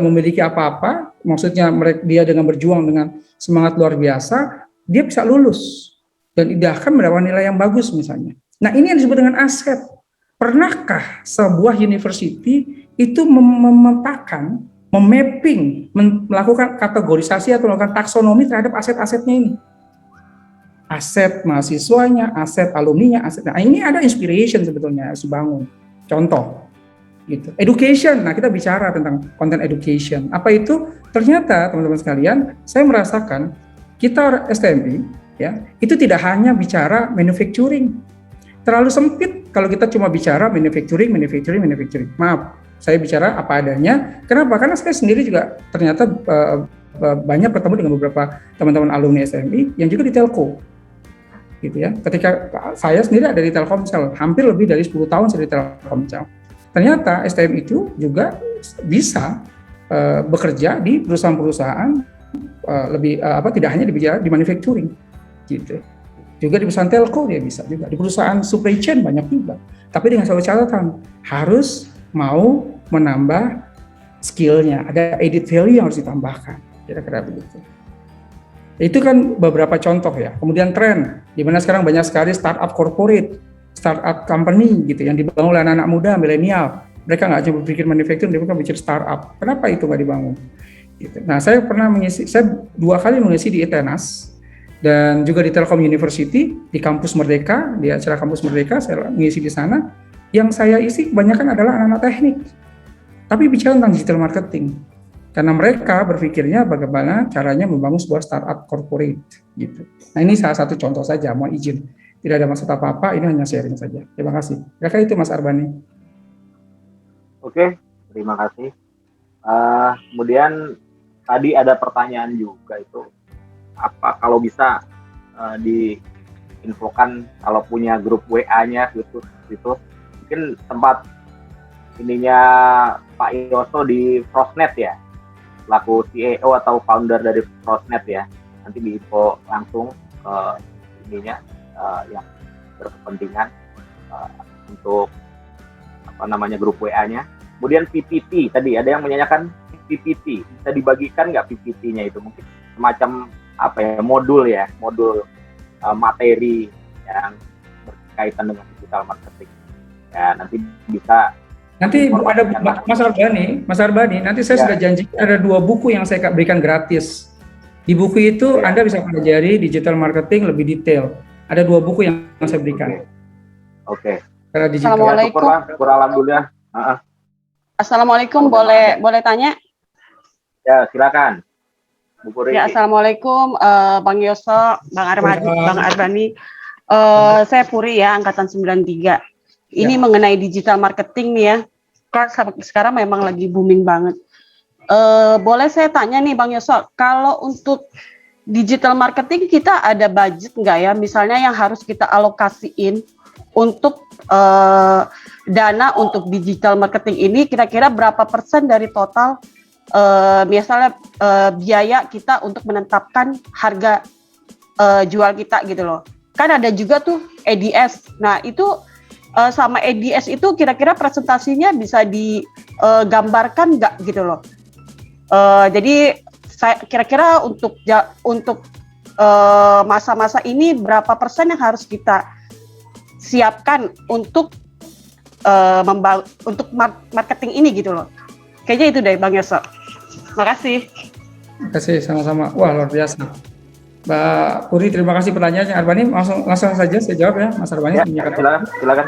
memiliki apa-apa, maksudnya dia dengan berjuang dengan semangat luar biasa, dia bisa lulus dan bahkan mendapatkan nilai yang bagus misalnya. Nah ini yang disebut dengan aset. Pernahkah sebuah university itu memetakan, memapping, melakukan kategorisasi atau melakukan taksonomi terhadap aset-asetnya ini? Aset mahasiswanya, aset alumninya, aset. Nah ini ada inspiration sebetulnya harus dibangun. Contoh. Gitu. Education, nah kita bicara tentang konten education. Apa itu? Ternyata teman-teman sekalian, saya merasakan kita STMI, ya, itu tidak hanya bicara manufacturing. Terlalu sempit kalau kita cuma bicara manufacturing. Maaf, saya bicara apa adanya. Kenapa? Karena saya sendiri juga ternyata banyak bertemu dengan beberapa teman-teman alumni STMI yang juga di telco. Gitu ya. Ketika saya sendiri ada di Telkomsel, hampir lebih dari 10 tahun saya di Telkomsel. Ternyata STM itu juga bisa bekerja di perusahaan-perusahaan tidak hanya di manufacturing, gitu. Juga di perusahaan telco dia bisa juga, di perusahaan supply chain banyak juga. Tapi dengan satu catatan, harus mau menambah skillnya, ada added value yang harus ditambahkan, kira-kira begitu. Itu kan beberapa contoh ya. Kemudian tren, di mana sekarang banyak sekali startup corporate, startup company gitu yang dibangun oleh anak-anak muda, milenial. Mereka nggak cuma berpikir manufacturing, mereka bikin startup. Kenapa itu nggak dibangun? Gitu. Nah, saya 2 kali mengisi di Etenas dan juga di Telkom University, di kampus Merdeka, di acara kampus Merdeka saya mengisi di sana. Yang saya isi kebanyakan adalah anak-anak teknik, tapi bicara tentang digital marketing, karena mereka berpikirnya bagaimana caranya membangun sebuah startup corporate gitu. Nah, ini salah satu contoh saja, mohon izin, tidak ada maksud apa-apa, ini hanya sharing saja. Terima kasih. Kira-kira itu Mas Arbani. Oke, terima kasih. Kemudian tadi ada pertanyaan juga itu, apa kalau bisa diinfokan kalau punya grup WA-nya gitu, mungkin tempat ininya Pak Yoso di Frostnet ya, selaku CEO atau founder dari Frostnet ya, nanti diinfo langsung ke ininya yang berkepentingan untuk grup WA-nya. Kemudian PPT tadi ada yang menanyakan PPT, bisa dibagikan nggak PPT-nya itu, mungkin semacam modul materi yang berkaitan dengan digital marketing. Ya, nanti bisa. Nanti ada Mas Arbani, nanti saya sudah janji ada 2 buku yang saya berikan gratis. Di buku itu Anda bisa pelajari digital marketing lebih detail. Ada 2 buku yang saya berikan. Oke. Assalamualaikum. Alhamdulillah. Assalamualaikum, boleh tanya? Ya, silakan. Bu Puri. Ya, assalamualaikum, Bang Yoso, Bang Arbani. Saya Puri ya, angkatan 93. Ini mengenai digital marketing nih ya. Sekarang memang lagi booming banget. Boleh saya tanya nih Bang Yoso, kalau untuk digital marketing kita ada budget nggak ya? Misalnya yang harus kita alokasiin untuk dana untuk digital marketing ini kira-kira berapa persen dari total misalnya biaya kita untuk menetapkan harga jual kita gitu loh. Kan ada juga tuh ADS. Nah itu sama ADS itu kira-kira presentasinya bisa digambarkan nggak gitu loh. Jadi saya kira-kira untuk masa-masa ini berapa persen yang harus kita siapkan untuk untuk marketing ini gitu loh. Kayaknya itu deh Bang Yoso. Makasih. Terima kasih, sama-sama. Wah, luar biasa. Mbak Puri, terima kasih pertanyaannya. Arbani, langsung saja saya jawab ya, Mas Arbani. Ya, silakan.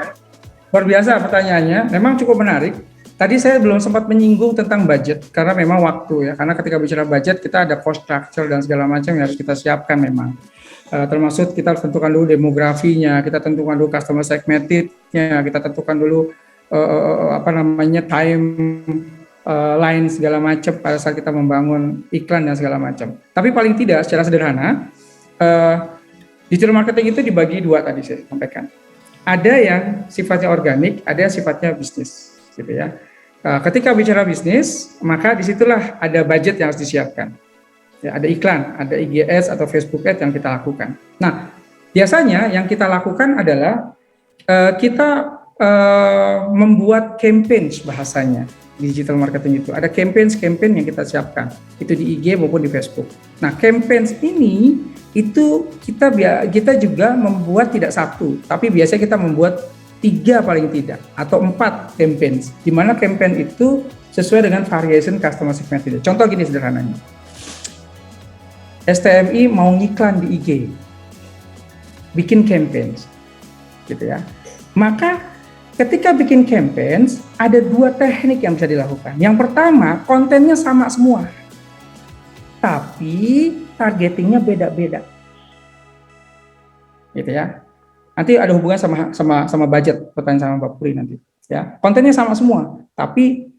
Luar biasa pertanyaannya, memang cukup menarik. Tadi saya belum sempat menyinggung tentang budget, karena memang waktu ya. Karena ketika bicara budget, kita ada cost structure dan segala macam yang harus kita siapkan memang. Termasuk kita harus tentukan dulu demografinya, kita tentukan dulu customer segmented-nya, kita tentukan dulu time line segala macam pada saat kita membangun iklan dan segala macam. Tapi paling tidak secara sederhana, digital marketing itu dibagi 2 tadi saya sampaikan. Ada yang sifatnya organik, ada yang sifatnya bisnis, gitu ya. Ketika bicara bisnis, maka disitulah ada budget yang harus disiapkan. Ya, ada iklan, ada IGS atau Facebook Ads yang kita lakukan. Nah, biasanya yang kita lakukan adalah kita membuat campaign bahasanya. Digital marketing itu ada campaign yang kita siapkan, itu di IG maupun di Facebook. Nah, campaign ini itu kita juga membuat tidak 1, tapi biasanya kita membuat 3 paling tidak atau 4 campaign, di mana campaign itu sesuai dengan variation customer segment. Contoh gini sederhananya, STMI mau ngiklan di IG, bikin campaign, gitu ya. Maka ketika bikin campaign, ada 2 teknik yang bisa dilakukan. Yang pertama, kontennya sama semua, tapi targetingnya beda-beda, gitu ya. Nanti ada hubungan sama budget, pertanyaan sama Mbak Puri nanti. Ya, kontennya sama semua, tapi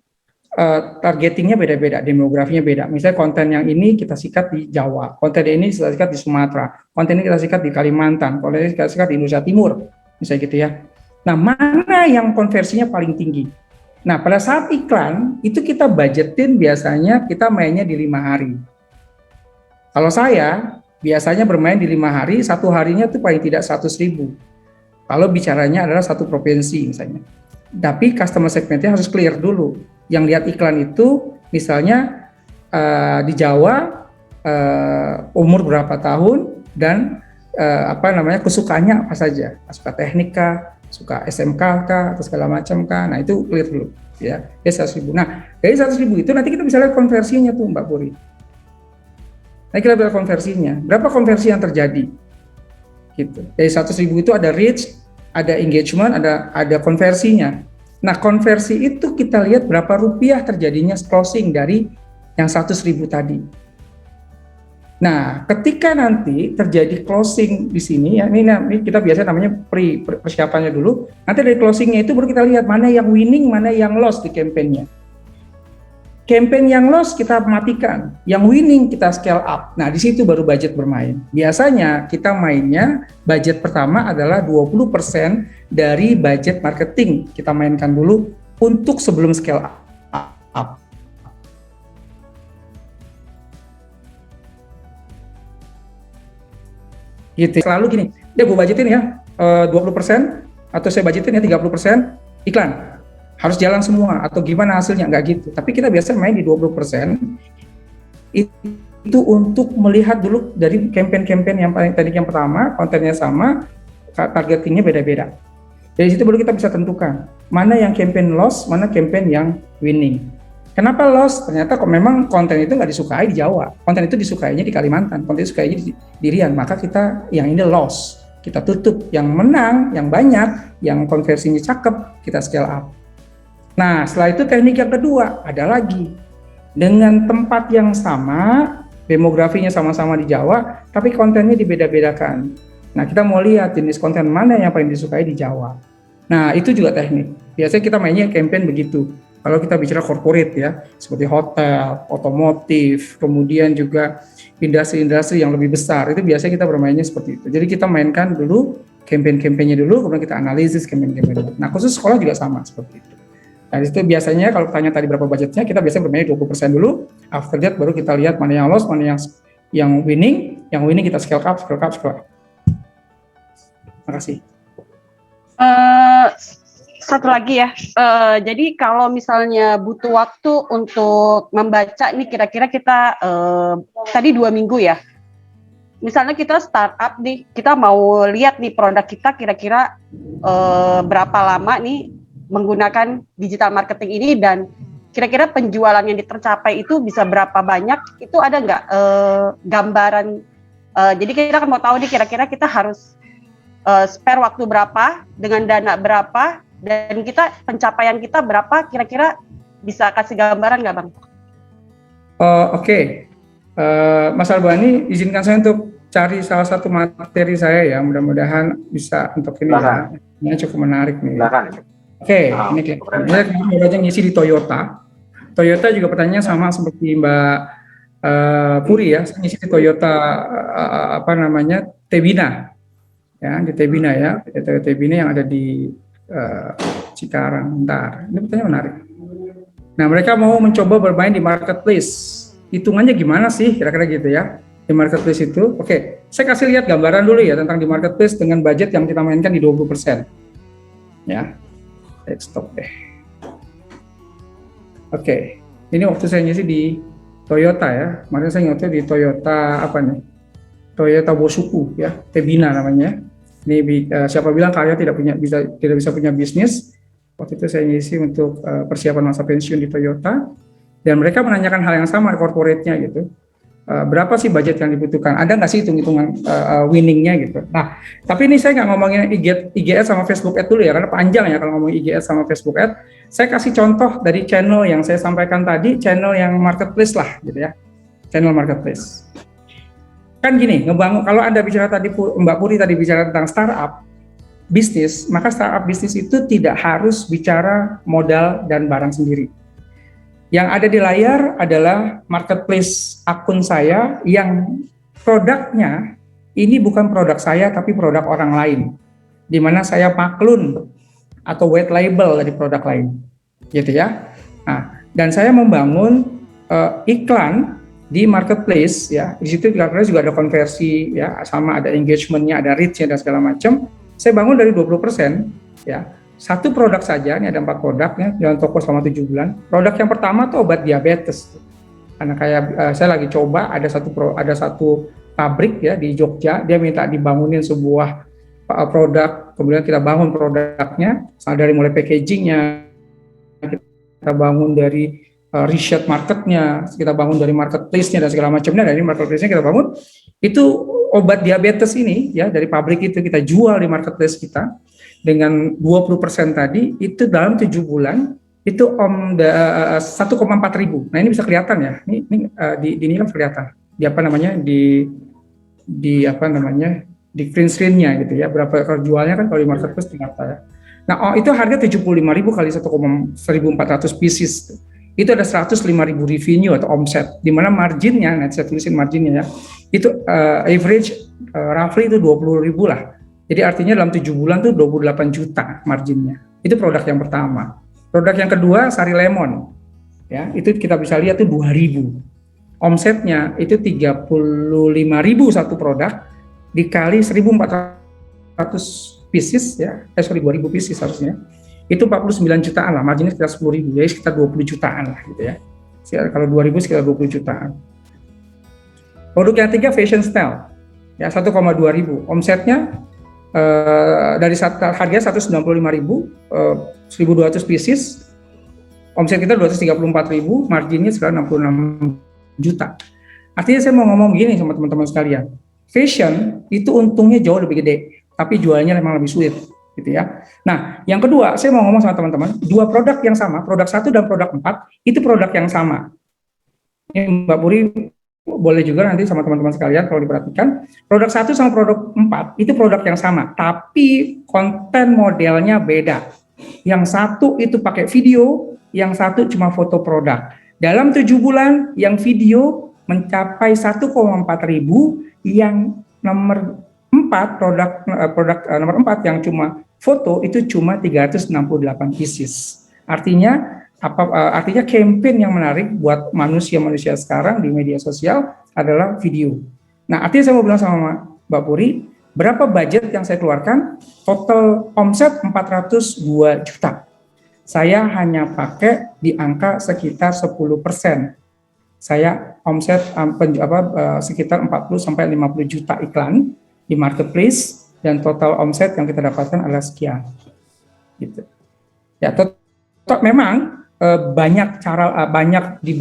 targetingnya beda-beda, demografinya beda. Misalnya konten yang ini kita sikat di Jawa, konten ini kita sikat di Sumatera, konten ini kita sikat di Kalimantan, konten ini kita sikat di Indonesia Timur, misalnya gitu ya. Nah, mana yang konversinya paling tinggi? Nah, pada saat iklan, itu kita budgetin biasanya kita mainnya di 5 hari. Kalau saya, biasanya bermain di 5 hari, 1 harinya itu paling tidak 100.000. Kalau bicaranya adalah 1 provinsi misalnya. Tapi customer segmentnya harus clear dulu. Yang lihat iklan itu, misalnya di Jawa, umur berapa tahun, dan kesukaannya apa saja. Suka teknik kah? Suka SMK kah atau segala macam kah? Nah, itu clear dulu ya. 100.000. Nah, dari 100.000 itu nanti kita bisa lihat konversinya tuh Mbak Puri. Nah, kita lihat konversinya. Berapa konversi yang terjadi? Gitu. Dari 100.000 itu ada reach, ada engagement, ada konversinya. Nah, konversi itu kita lihat berapa rupiah terjadinya closing dari yang 100.000 tadi. Nah, ketika nanti terjadi closing di sini, ya ini kita biasa namanya persiapannya dulu. Nanti dari closingnya itu baru kita lihat mana yang winning, mana yang loss di campaign-nya. Campaign yang loss kita matikan, yang winning kita scale up. Nah, di situ baru budget bermain. Biasanya kita mainnya budget pertama adalah 20% dari budget marketing. Kita mainkan dulu untuk sebelum scale up. Gitu. Selalu gini, gue budgetin ya 20% atau saya budgetin ya 30% iklan. Harus jalan semua atau gimana hasilnya, nggak gitu. Tapi kita biasa main di 20% itu untuk melihat dulu dari campaign-campaign yang paling tadi yang pertama, kontennya sama, targetingnya beda-beda. Dari situ baru kita bisa tentukan mana yang campaign loss, mana campaign yang winning. Kenapa loss? Ternyata kok memang konten itu nggak disukai di Jawa, konten itu disukainya di Kalimantan, konten itu disukainya di Riau, maka kita yang ini loss, kita tutup. Yang menang, yang banyak, yang konversinya cakep, kita scale up. Nah, setelah itu teknik yang kedua, ada lagi. Dengan tempat yang sama, demografinya sama-sama di Jawa, tapi kontennya dibeda-bedakan. Nah, kita mau lihat jenis konten mana yang paling disukai di Jawa. Nah, itu juga teknik. Biasanya kita mainnya campaign begitu. Kalau kita bicara corporate ya, seperti hotel, otomotif, kemudian juga industri-industri yang lebih besar, itu biasanya kita bermainnya seperti itu. Jadi kita mainkan dulu campaign-campaignnya dulu, kemudian kita analisis campaign-campaignnya. Nah, khusus sekolah juga sama seperti itu. Nah, itu biasanya kalau tanya tadi berapa budgetnya, kita biasanya bermain 20% dulu. After that baru kita lihat mana yang loss, mana yang winning. Yang winning kita scale up. Terima kasih. Satu lagi ya. Jadi kalau misalnya butuh waktu untuk membaca, ini kira-kira kita tadi 2 minggu ya. Misalnya kita startup nih, kita mau lihat nih produk kita kira-kira berapa lama nih menggunakan digital marketing ini dan kira-kira penjualan yang tercapai itu bisa berapa banyak, itu ada nggak gambaran, jadi kita kan mau tahu nih kira-kira kita harus spare waktu berapa, dengan dana berapa, dan kita pencapaian kita berapa, kira-kira bisa kasih gambaran nggak Bang? Oke. Mas Albani, izinkan saya untuk cari salah satu materi saya ya, mudah-mudahan bisa untuk ini ya. Ini cukup menarik nih. Oke, ini kemarin aja ngisi di Toyota. Toyota juga pertanyaannya sama seperti Mbak Puri ya. Saya ngisi di Toyota Tebina. Ya, di Tebina ya. Tebina yang ada di Cikarang. Bentar. Ini pertanyaan menarik. Nah, mereka mau mencoba bermain di marketplace. Hitungannya gimana sih? Kira-kira gitu ya. Di marketplace itu. Oke, saya kasih lihat gambaran dulu ya tentang di marketplace dengan budget yang kita mainkan di 20%. Ya. Stop deh. Oke, ini waktu saya ngisi di Toyota ya. Kemarin saya ngisi di Toyota Toyota Bosuku ya, Tebina namanya. Ini siapa bilang kalian tidak bisa punya bisnis. Waktu itu saya ngisi untuk persiapan masa pensiun di Toyota dan mereka menanyakan hal yang sama corporate-nya gitu. Berapa sih budget yang dibutuhkan? Ada nggak sih hitung-hitungan winningnya gitu? Nah, tapi ini saya nggak ngomongin IGS sama Facebook Ad dulu ya, karena panjang ya kalau ngomong IGS sama Facebook Ad. Saya kasih contoh dari channel yang saya sampaikan tadi, channel yang marketplace lah, gitu ya, channel marketplace. Kan gini, ngebangun. Kalau Anda bicara tadi, Mbak Puri tadi bicara tentang startup bisnis, maka startup bisnis itu tidak harus bicara modal dan barang sendiri. Yang ada di layar adalah marketplace akun saya yang produknya ini bukan produk saya tapi produk orang lain, di mana saya maklun atau white label dari produk lain, gitu ya. Nah, dan saya membangun iklan di marketplace ya. Di situ kira-kira juga ada konversi ya, sama ada engagementnya, ada reach-nya dan segala macam. Saya bangun dari 20% ya. Satu produk saja, ini ada 4 produk ya, dalam toko selama 7 bulan. Produk yang pertama tuh obat diabetes. Karena kayak saya lagi coba ada satu pabrik ya di Jogja, dia minta dibangunin sebuah produk, kemudian kita bangun produknya, dari mulai packagingnya, kita bangun dari riset marketnya, kita bangun dari marketplace-nya dan segala macamnya. Dari marketplace-nya kita bangun, itu obat diabetes ini ya dari pabrik itu kita jual di marketplace kita dengan 20% tadi, itu dalam 7 bulan itu 1,4 ribu. Nah ini bisa kelihatan ya, ini kan kelihatan di apa namanya di apa namanya di print screen-nya gitu ya, berapa jualnya kan kalau di marketplace ternyata ya. Nah itu harga 75.000 kali 1,1400 pieces. Itu ada 105.000 revenue atau omset, di mana marginnya, nanti saya tulisin marginnya ya, itu average roughly itu 20.000 lah. Jadi artinya dalam 7 bulan tuh 28 juta marginnya. Itu produk yang pertama. Produk yang kedua Sari Lemon, ya itu kita bisa lihat tuh 2.000. Omsetnya itu 35.000 satu produk dikali 1.400 pieces ya, 2.000 pieces harusnya. Itu 49 jutaan lah, marginnya sekitar 10.000, jadi sekitar 20 jutaan lah gitu ya. Kalau 2.000 sekitar 20 jutaan. Produk yang ketiga Fashion Style, ya 1,2 ribu, omsetnya dari harga 195.000, 1.200 pieces, omset kita 234.000, marginnya sekitar 66 juta. Artinya saya mau ngomong begini sama teman-teman sekalian, fashion itu untungnya jauh lebih gede, tapi jualnya memang lebih sulit. Gitu ya. Nah, yang kedua, saya mau ngomong sama teman-teman, dua produk yang sama, produk 1 dan produk 4, itu produk yang sama. Ini Mbak Puri boleh juga nanti sama teman-teman sekalian kalau diperhatikan, produk 1 sama produk 4 itu produk yang sama, tapi konten modelnya beda. Yang satu itu pakai video, yang satu cuma foto produk. Dalam 7 bulan, yang video mencapai 1,4 ribu, yang nomor 4 produk nomor 4 yang cuma foto itu cuma 368 pieces. Artinya artinya campaign yang menarik buat manusia-manusia sekarang di media sosial adalah video. Nah, artinya saya mau bilang sama Mbak Puri, berapa budget yang saya keluarkan? Total omset 402 juta. Saya hanya pakai di angka sekitar 10%. Saya omset sekitar 40 sampai 50 juta iklan di marketplace, dan total omset yang kita dapatkan adalah sekian. Gitu. Ya, memang banyak cara, banyak di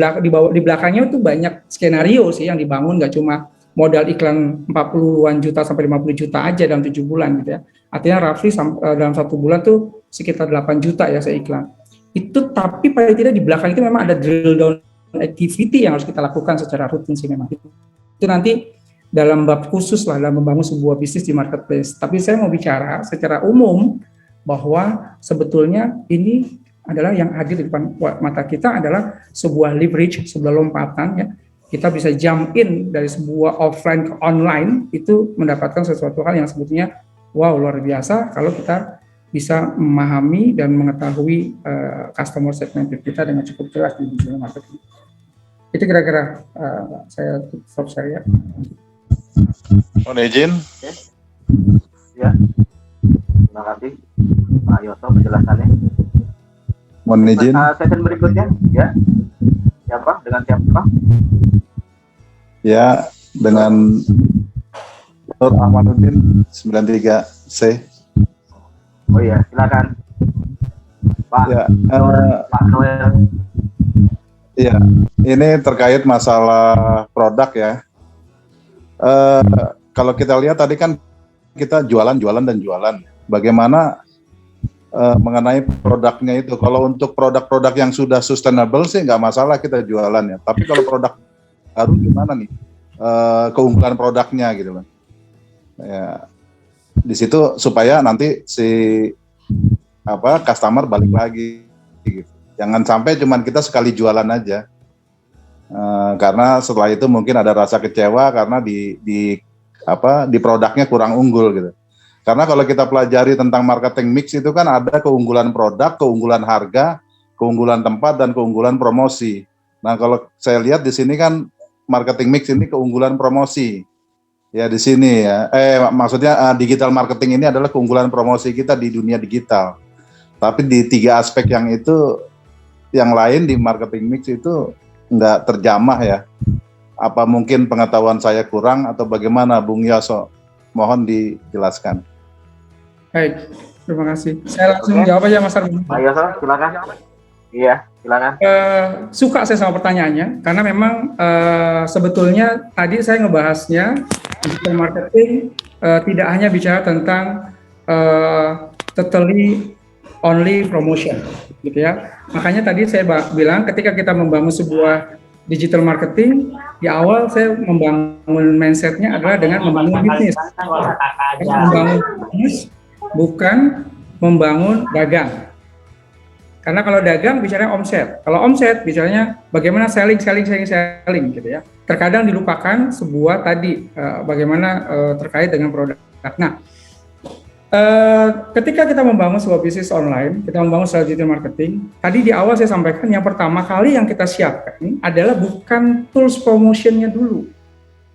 belakangnya itu banyak skenario sih yang dibangun, nggak cuma modal iklan 40-an juta sampai 50 juta aja dalam 7 bulan gitu ya. Artinya roughly dalam 1 bulan tuh sekitar 8 juta ya saya iklan. Itu tapi paling tidak di belakang itu memang ada drill down activity yang harus kita lakukan secara rutin sih memang. Itu nanti dalam bab khusus lah dalam membangun sebuah bisnis di marketplace. Tapi saya mau bicara secara umum bahwa sebetulnya ini adalah yang hadir di depan mata kita adalah sebuah leverage, sebuah lompatan ya. Kita bisa jump in dari sebuah offline ke online, itu mendapatkan sesuatu hal yang sebetulnya wow luar biasa kalau kita bisa memahami dan mengetahui customer segmented kita dengan cukup jelas di digital marketing. Itu kira-kira saya stop saya. Mohon izin. Ya. Terima kasih Pak Yoso penjelasannya. Mohon izin. Session berikutnya ya. Siapa? Dengan siapa? Ya, dengan Nur Ahmaduddin 93C. Oh iya, silakan. Pak. Ya, Pak Noel. Ya, ini terkait masalah produk ya. Kalau kita lihat tadi kan kita jualan dan jualan. Bagaimana mengenai produknya itu? Kalau untuk produk-produk yang sudah sustainable sih nggak masalah kita jualan ya. Tapi kalau produk baru gimana nih keunggulan produknya gitu loh. Ya, di situ supaya nanti si customer balik lagi. Gitu. Jangan sampai cuman kita sekali jualan aja. Karena setelah itu mungkin ada rasa kecewa karena di produknya kurang unggul gitu. Karena kalau kita pelajari tentang marketing mix itu kan ada keunggulan produk, keunggulan harga, keunggulan tempat dan keunggulan promosi. Nah, kalau saya lihat di sini kan marketing mix ini keunggulan promosi. Ya di sini ya. Maksudnya digital marketing ini adalah keunggulan promosi kita di dunia digital. Tapi di 3 aspek yang itu yang lain di marketing mix itu nggak terjamah ya. Apa mungkin pengetahuan saya kurang atau bagaimana, Bung Yoso? Mohon dijelaskan. Baik, terima kasih. Saya langsung jawab aja Mas Arun. Pak Yoso, silakan. Iya, silakan. Suka saya sama pertanyaannya karena memang sebetulnya tadi saya ngebahasnya digital marketing tidak hanya bicara tentang totally only promotion, gitu ya. Makanya tadi saya bilang ketika kita membangun sebuah digital marketing, di awal saya membangun mindsetnya adalah dengan membangun bisnis. Membangun bisnis bukan membangun dagang. Karena kalau dagang bicaranya omset, kalau omset bicaranya bagaimana selling gitu ya. Terkadang dilupakan sebuah tadi bagaimana terkait dengan produk. Nah, ketika kita membangun sebuah bisnis online, kita membangun sebuah digital marketing, tadi di awal saya sampaikan yang pertama kali yang kita siapkan adalah bukan tools promotionnya dulu,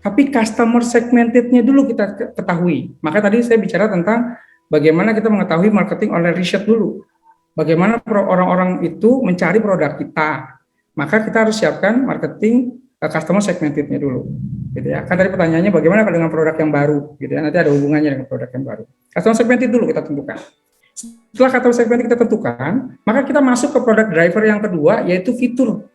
tapi customer segmented-nya dulu kita ketahui. Maka tadi saya bicara tentang bagaimana kita mengetahui marketing online research dulu. Bagaimana orang-orang itu mencari produk kita, maka kita harus siapkan marketing customer segmented-nya dulu, gitu ya. Kan tadi pertanyaannya bagaimana dengan produk yang baru, gitu ya. Nanti ada hubungannya dengan produk yang baru. Customer segmented dulu kita tentukan. Setelah customer segmented kita tentukan, maka kita masuk ke produk driver yang kedua, yaitu fitur.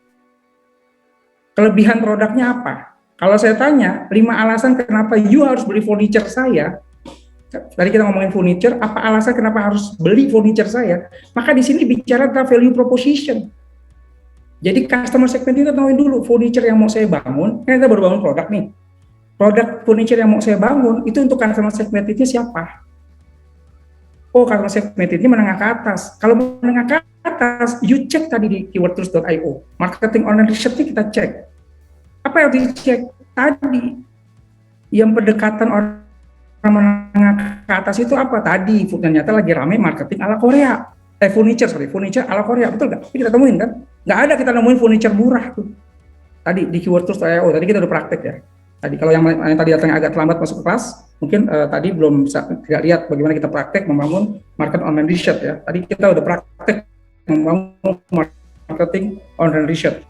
Kelebihan produknya apa? Kalau saya tanya 5 alasan kenapa you harus beli furniture saya. Tadi kita ngomongin furniture, apa alasan kenapa harus beli furniture saya? Maka di sini bicara tentang value proposition. Jadi customer segment itu tahuin dulu furniture yang mau saya bangun. Kan kita baru bangun produk nih. Produk furniture yang mau saya bangun itu untuk customer segment itu siapa? Oh, customer segment ini menengah ke atas. Kalau menengah ke atas, you cek tadi di keywordtools.io. Marketing online research kita cek. Apa yang dicek tadi? Yang pendekatan orang menengah ke atas itu apa tadi? Ternyata lagi rame marketing ala Korea. Furniture ala Korea, betul nggak? Kita temuin kan? Nggak ada kita nemuin furniture murah tuh. Tadi di keywordtools.io, tadi kita udah praktek ya. Tadi kalau yang tadi datang agak terlambat masuk ke kelas, mungkin tadi belum bisa tidak lihat bagaimana kita praktek membangun market online research ya. Tadi kita udah praktek membangun marketing online research,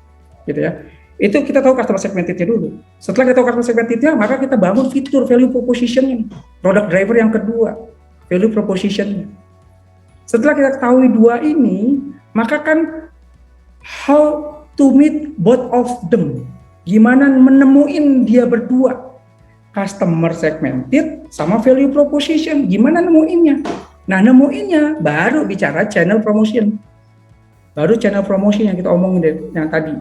gitu ya. Itu kita tahu customer segmented-nya dulu. Setelah kita tahu customer segmented-nya, maka kita bangun fitur value proposition-nya. Product driver yang kedua, value proposition-nya. Setelah kita ketahui dua ini, maka kan how to meet both of them. Gimana menemuin dia berdua? Customer segmented sama value proposition. Gimana nemuinnya? Nah, nemuinnya baru bicara channel promotion. Baru channel promotion yang kita omongin deh, yang tadi.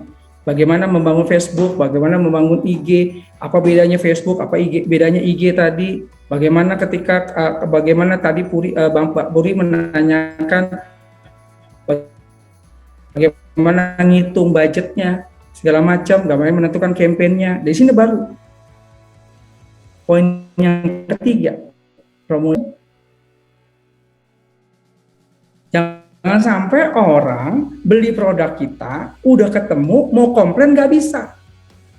Bagaimana membangun Facebook, bagaimana membangun IG, apa bedanya Facebook, apa bedanya IG tadi, bagaimana ketika bagaimana tadi Pak Puri menanyakan bagaimana ngitung budgetnya, segala macam, bagaimana menentukan kampanyenya. Di sini baru poin yang ketiga, promosi. Jangan sampai orang beli produk kita, udah ketemu, mau komplain nggak bisa.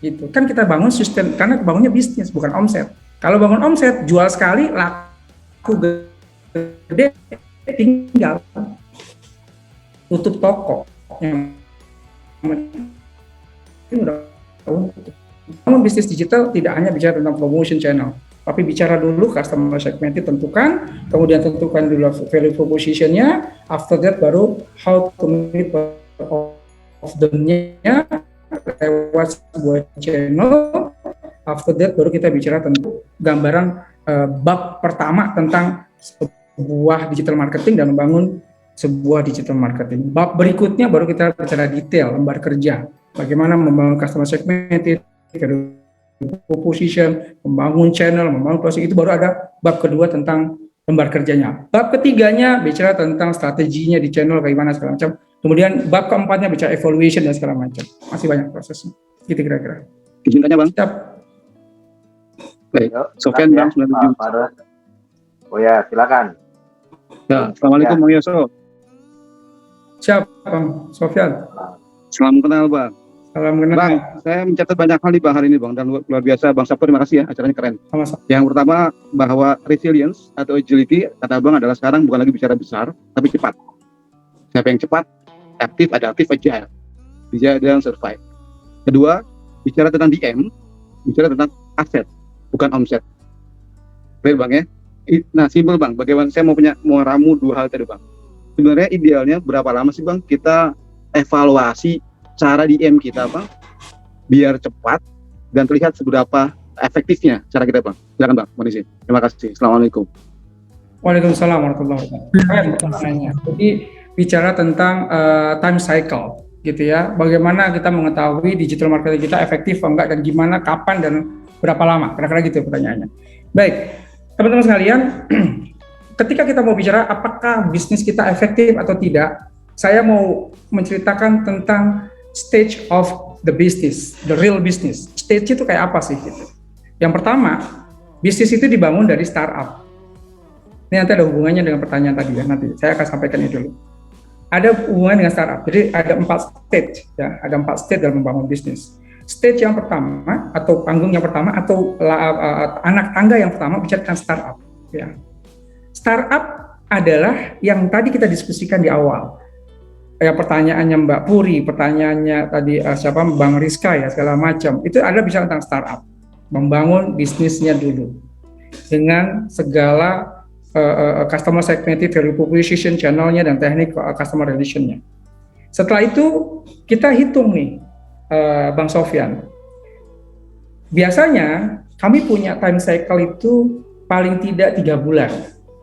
Gitu. Kan kita bangun sistem, karena bangunnya bisnis, bukan omset. Kalau bangun omset, jual sekali, laku gede, tinggal. Tutup toko. Namun bisnis digital tidak hanya bicara tentang promotion channel, tapi bicara dulu customer segmented tentukan, kemudian tentukan dulu value proposition-nya, after that baru how to meet of them-nya lewat sebuah channel, after that baru kita bicara tentang gambaran bab pertama tentang sebuah digital marketing dan membangun sebuah digital marketing. Bab berikutnya baru kita bicara detail, lembar kerja, bagaimana membangun customer segmented, proposition, membangun channel, membangun closing, itu baru ada bab kedua tentang lembar kerjanya. Bab ketiganya bicara tentang strateginya di channel kayak gimana segala macam. Kemudian bab keempatnya bicara evaluation dan segala macam. Masih banyak prosesnya. Gitu kira-kira. Izin tanya Bang. Siap. Baik. Sofian Bang 97. Oh ya, silakan. Ya, Assalamualaikum Bang Yoso. Siap Bang Sofian. Salam kenal Bang. Salam kenal. Bang, saya mencatat banyak hal di Bang hari ini Bang, dan luar biasa Bang Sabto, terima kasih ya, acaranya keren. Sama-sama. Yang pertama bahwa resilience atau agility kata Bang adalah sekarang bukan lagi bicara besar, tapi cepat. Siapa yang cepat, aktif, adaptif, agile. Bisa dan survive. Kedua, bicara tentang DM, bicara tentang aset, bukan omset. Clear Bang ya? Nah, simpel Bang, bagaimana saya mau ramu dua hal tadi Bang. Sebenarnya idealnya berapa lama sih Bang kita evaluasi cara DM kita Bang, biar cepat dan terlihat seberapa efektifnya cara kita Bang. Silakan Bang, mohon izin. Terima kasih. Assalamualaikum. Waalaikumsalam warahmatullahi wabarakatuh. Keren pertanyaannya. Jadi bicara tentang time cycle gitu ya. Bagaimana kita mengetahui digital marketing kita efektif atau enggak dan gimana, kapan dan berapa lama. Kira-kira gitu pertanyaannya. Baik, teman-teman sekalian, ketika kita mau bicara apakah bisnis kita efektif atau tidak, saya mau menceritakan tentang stage of the business, the real business. Stage itu kayak apa sih gitu. Yang pertama, bisnis itu dibangun dari startup. Ini nanti ada hubungannya dengan pertanyaan tadi ya, nanti saya akan sampaikan ini dulu. Ada hubungan dengan startup, jadi ada 4 stage ya, ada 4 stage dalam membangun bisnis. Stage yang pertama atau panggung yang pertama atau anak tangga yang pertama bicara tentang startup ya. Startup adalah yang tadi kita diskusikan di awal. Ya, pertanyaannya Mbak Puri, pertanyaannya tadi siapa Bang Rizka ya, segala macam. Itu ada bicara tentang startup. Membangun bisnisnya dulu. Dengan segala customer segmented value proposition, channelnya, dan teknik customer relation-nya. Setelah itu, kita hitung nih, Bang Sofyan. Biasanya, kami punya time cycle itu paling tidak 3 bulan.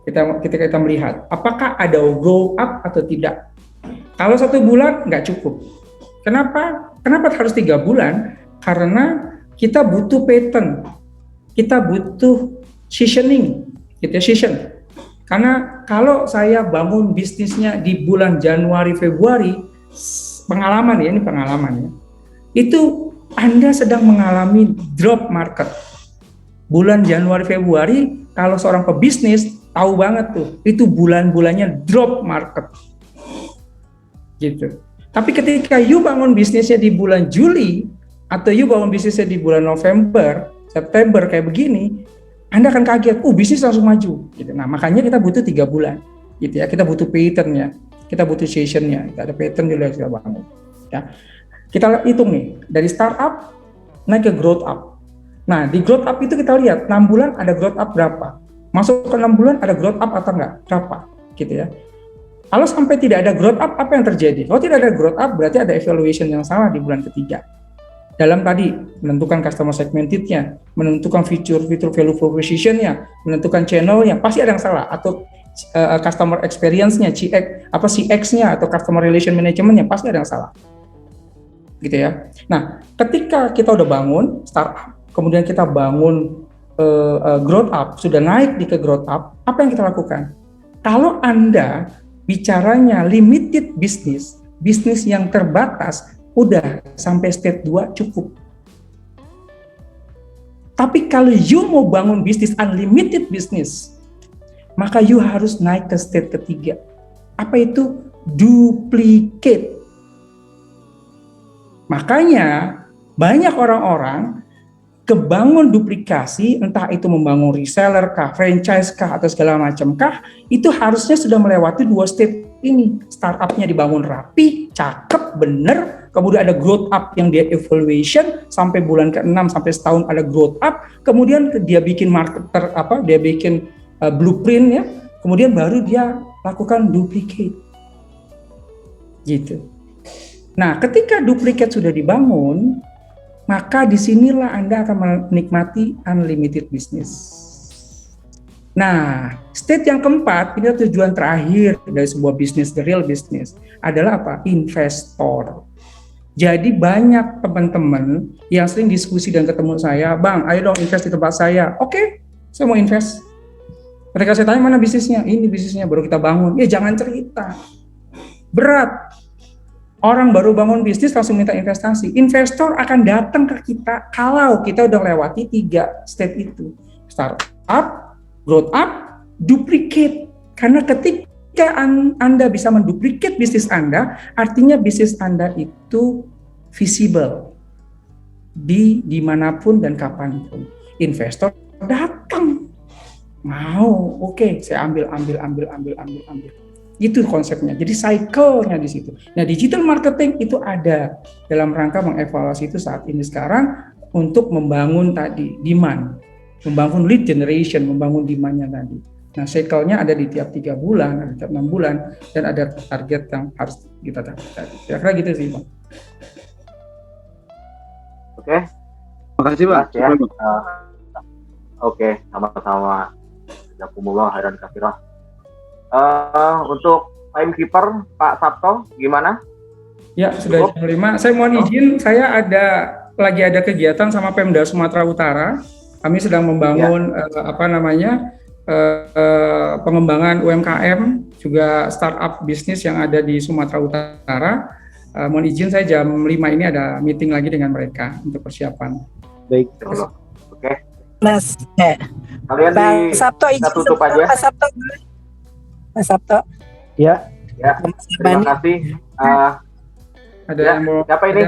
Kita melihat, apakah ada grow up atau tidak. Kalau 1 bulan nggak cukup. Kenapa harus 3 bulan? Karena kita butuh pattern, kita butuh seasoning, gitu ya, season. Karena kalau saya bangun bisnisnya di bulan Januari Februari, pengalaman ya, ini pengalaman ya, itu Anda sedang mengalami drop market. Bulan Januari Februari, kalau seorang pebisnis tahu banget tuh, itu bulan-bulannya drop market. Gitu. Tapi ketika you bangun bisnisnya di bulan Juli atau you bangun bisnisnya di bulan November, September kayak begini, Anda akan kaget, bisnis langsung maju. Gitu. Nah, makanya kita butuh 3 bulan, gitu ya. Kita butuh pattern-nya, kita butuh session-nya, kita ada pattern dulu yang kita bangun. Ya. Kita hitung nih, dari startup naik ke growth up. Nah, di growth up itu kita lihat 6 bulan ada growth up berapa, masuk ke 6 bulan ada growth up atau enggak, berapa, gitu ya. Kalau sampai tidak ada growth up, apa yang terjadi? Kalau tidak ada growth up, berarti ada evaluation yang salah di bulan ketiga. Dalam tadi, menentukan customer segmented-nya, menentukan fitur-fitur value proposition-nya, menentukan channel-nya, pasti ada yang salah. Atau customer experience-nya, CX-nya, atau customer relation management-nya, pasti ada yang salah. Gitu ya. Nah, ketika kita udah bangun startup, kemudian kita bangun growth up, sudah naik ke growth up, apa yang kita lakukan? Kalau Anda bicaranya limited business, bisnis yang terbatas, udah sampai stage 2 cukup. Tapi kalau you mau bangun bisnis unlimited business, maka you harus naik ke stage ketiga. Apa itu? Duplicate. Makanya banyak orang-orang kebangun duplikasi, entah itu membangun reseller kah, franchise kah, atau segala macam kah, itu harusnya sudah melewati 2 step ini. Startupnya dibangun rapi, cakep, bener, kemudian ada growth up yang dia evaluation, sampai bulan ke-6, sampai setahun ada growth up, kemudian dia bikin marketer, dia bikin blueprint ya, kemudian baru dia lakukan duplicate. Gitu. Nah, ketika duplicate sudah dibangun, maka disinilah Anda akan menikmati unlimited business. Nah, stage yang keempat, ini tujuan terakhir dari sebuah bisnis, the real business, adalah apa? Investor. Jadi banyak teman-teman yang sering diskusi dan ketemu saya, Bang, ayo dong invest di tempat saya. Oke, saya mau invest. Ketika saya tanya mana bisnisnya, ini bisnisnya baru kita bangun. Ya jangan cerita, berat. Orang baru bangun bisnis langsung minta investasi. Investor akan datang ke kita kalau kita udah lewati 3 step itu. Startup, growth up, duplicate. Karena ketika Anda bisa menduplicate bisnis Anda, artinya bisnis Anda itu visible di dimanapun dan kapanpun. Investor datang, mau, oke, saya ambil. Itu konsepnya. Jadi cycle-nya di situ. Nah, digital marketing itu ada dalam rangka mengevaluasi itu saat ini sekarang untuk membangun tadi demand, membangun lead generation, membangun demand-nya tadi. Nah, cycle-nya ada di tiap 3 bulan, ada tiap 6 bulan, dan ada target yang harus kita capai. Kira-kira gitu sih, Bang. Oke, Makasih Bang. jelas ya. Oke, sama-sama. Jazakumullah khairan katsirah. Untuk timekeeper Pak Sabto gimana? Ya, sudah jam 5. Saya mohon izin, saya lagi ada kegiatan sama Pemda Sumatera Utara. Kami sedang membangun pengembangan UMKM, juga startup bisnis yang ada di Sumatera Utara. Mohon izin, saya jam 5 ini ada meeting lagi dengan mereka untuk persiapan. Baik. Oke. Mas, Kalian Bang Sabto kita izin tutup aja. Mas Sabto. Mas Sabto. Ya. Ya, terima kasih. Ada Ya, yang mau siapa ini?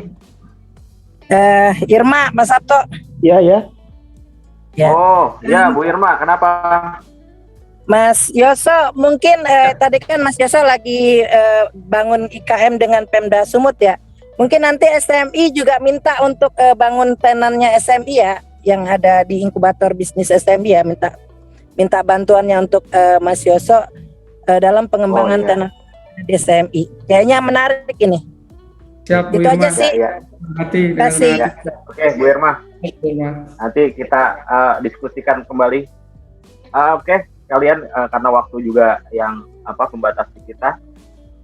Irma, Mas Sabto. Ya. Ya. Oh, ya Bu Irma, kenapa? Mas Yoso, mungkin tadi kan Mas Yoso lagi bangun IKM dengan Pemda Sumut ya. Mungkin nanti SMI juga minta untuk bangun tenannya SMI ya, yang ada di inkubator bisnis SMI ya, minta bantuannya untuk Mas Yoso dalam pengembangan tenan di SMI. Kayaknya menarik ini. siap, Bu Itu Irma. aja sih. Ya. Hati dengan Kasih. Ya. Oke, Bu Irma. Bu Irma. Nanti kita diskusikan kembali. Oke, kalian karena waktu juga yang membatasi kita.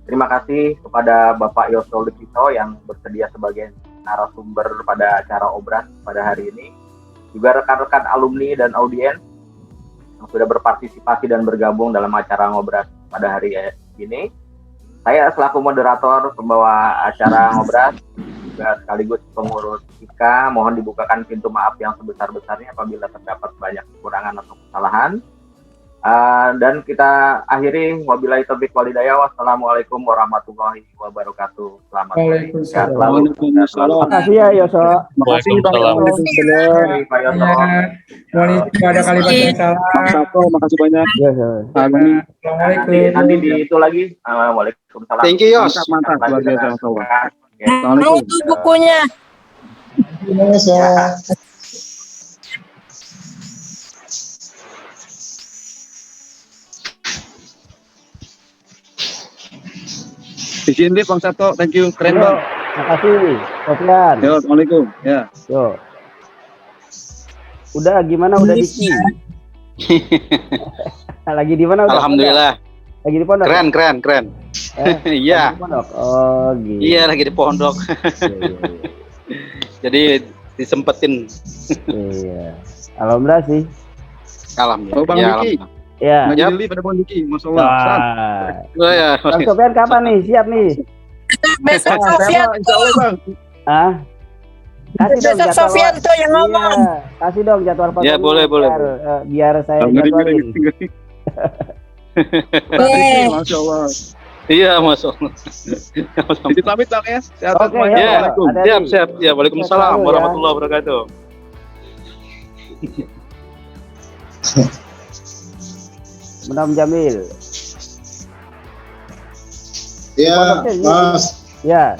Terima kasih kepada Bapak Yoso Lekito yang bersedia sebagai narasumber pada acara Obras pada hari ini. Juga rekan-rekan alumni dan audiens yang sudah berpartisipasi dan bergabung dalam acara Ngobras pada hari ini. Saya selaku moderator pembawa acara Ngobras juga sekaligus pengurus IKA, mohon dibukakan pintu maaf yang sebesar-besarnya apabila terdapat banyak kekurangan atau kesalahan. Dan kita akhiri wabillahi taufiq wal hidayah. Wassalamualaikum warahmatullahi wabarakatuh. Selamat sore. Sehat selalu. Terima kasih ya Yoso. Waalaikumsalam. Pak Yoso. Mohon izin kepada kalimat yang salah. Bang Sabto, makasih banyak. Ya. Amin. Assalamualaikum. Nanti di itu lagi. Waalaikumsalam. Thank you, Yos. Mantap, luar biasa. Assalamualaikum. Itu bukunya. Izin deh Bang Sabto, thank you. Keren Bang. Makasih, Sofian. Yo, Assalamualaikum. Ya. Yo. Udah gimana? Udah Diki? Lagi di mana? Alhamdulillah. Lagi di pondok. Keren. Iya. Lagi di pondok. Oh, gitu. Iya, lagi di pondok. Iya. Jadi disempetin. Iya. Alhamdulillah sih. Alhamdulillah. Oh, Bang Ya, Diki. alhamdulillah. Ya. Lagi Lili pada Bang Diki, Masya Allah. Oh, ya. Bang Sofian kapan nih? Siap nih? Besok Saya Sofian mah, insya Allah Bang. Ah? Kasih dong Besok jadwal. Sofian tuh yang ngomong. Iya, kasih dong jadwal fotonya. Ya, boleh. Biar saya Ngeri. jadwalin. Masya Allah. Iya, masuk. Jadi pamit Bang ya. Sehat Oke, semuanya. Ya, Assalamualaikum. siap. Ya, waalaikumsalam warahmatullahi wabarakatuh. Menam Jamil. Ya, Mas. Ya.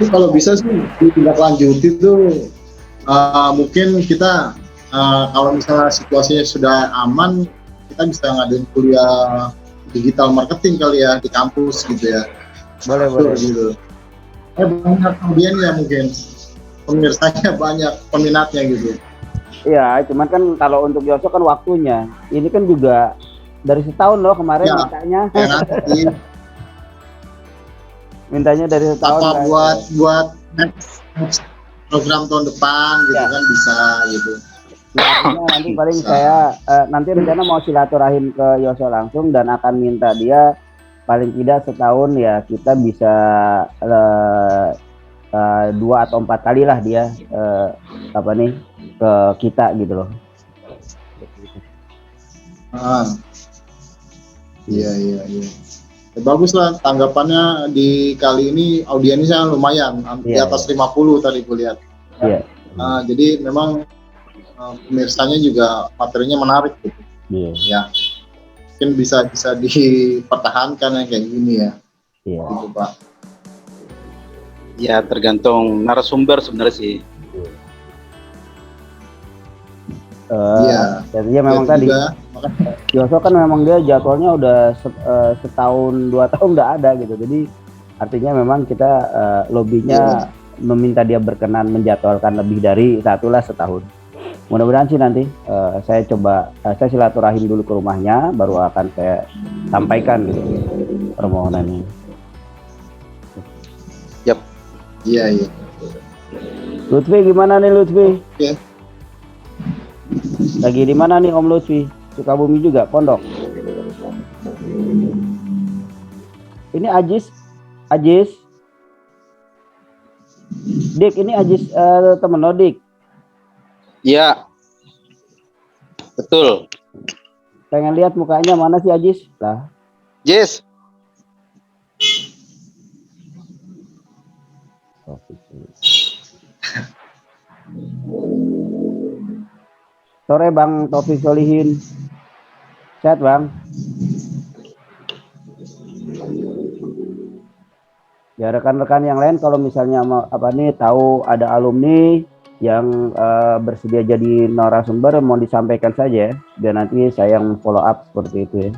Itu kalau bisa sih ditindaklanjuti tuh mungkin kita kalau misalnya situasinya sudah aman, kita bisa ngadain kuliah digital marketing kali ya di kampus gitu ya. Boleh. Gitu. Banyak audiennya mungkin, pemirsanya banyak, peminatnya gitu. Iya, cuman kan kalau untuk Yoso kan waktunya. Ini kan juga dari setahun loh kemarin Ya, mintanya. Ya, nanti Mintanya dari setahun. apa kan. buat next program tahun depan gitu Ya. kan bisa gitu. Ya, artinya nanti paling saya nanti rencana mau silaturahim ke Yoso langsung dan akan minta dia paling tidak setahun ya kita bisa 2 atau 4 kali lah dia ke kita gitu loh. Iya. Ya, bagus lah tanggapannya di kali ini audiensnya lumayan di Iya, atas 50 tadi gue lihat. Iya. Jadi memang pemirsanya juga materinya menarik gitu. Iya. Ya. Mungkin bisa dipertahankan yang kayak gini ya. Iya. Gitu, Pak. Ya, tergantung narasumber sebenarnya sih. Iya. Jadinya memang Dan tadi juga Yoso kan memang dia jadwalnya udah setahun 2 tahun udah ada gitu. Jadi artinya memang kita lobbynya meminta dia berkenan menjadwalkan lebih dari setahun. Mudah-mudahan sih nanti saya coba saya silaturahim dulu ke rumahnya, baru akan saya sampaikan gitu permohonannya. Iya. Lutfi gimana nih Lutfi? Iya. Lagi di mana nih Om Lutfi? Sukabumi juga, Pondok. Ini Ajis. Dik, ini Ajis temen lo, Dik. Iya. Betul. Pengen lihat mukanya, mana sih Ajis? Lah. Jis. Sore Bang Taufik Solihin. Sehat Bang? Ya rekan-rekan yang lain kalau misalnya tahu ada alumni yang bersedia jadi narasumber, mau disampaikan saja ya, biar nanti saya yang follow up seperti itu ya.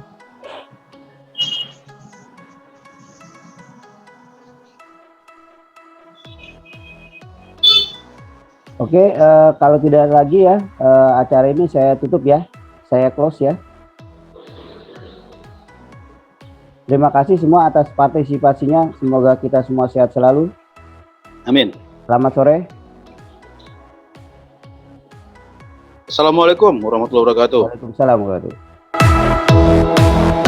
Oke, kalau tidak lagi ya, acara ini saya tutup ya, saya close ya. Terima kasih semua atas partisipasinya, semoga kita semua sehat selalu. Amin. Selamat sore. Assalamualaikum warahmatullahi wabarakatuh. Waalaikumsalam warahmatullahi wabarakatuh.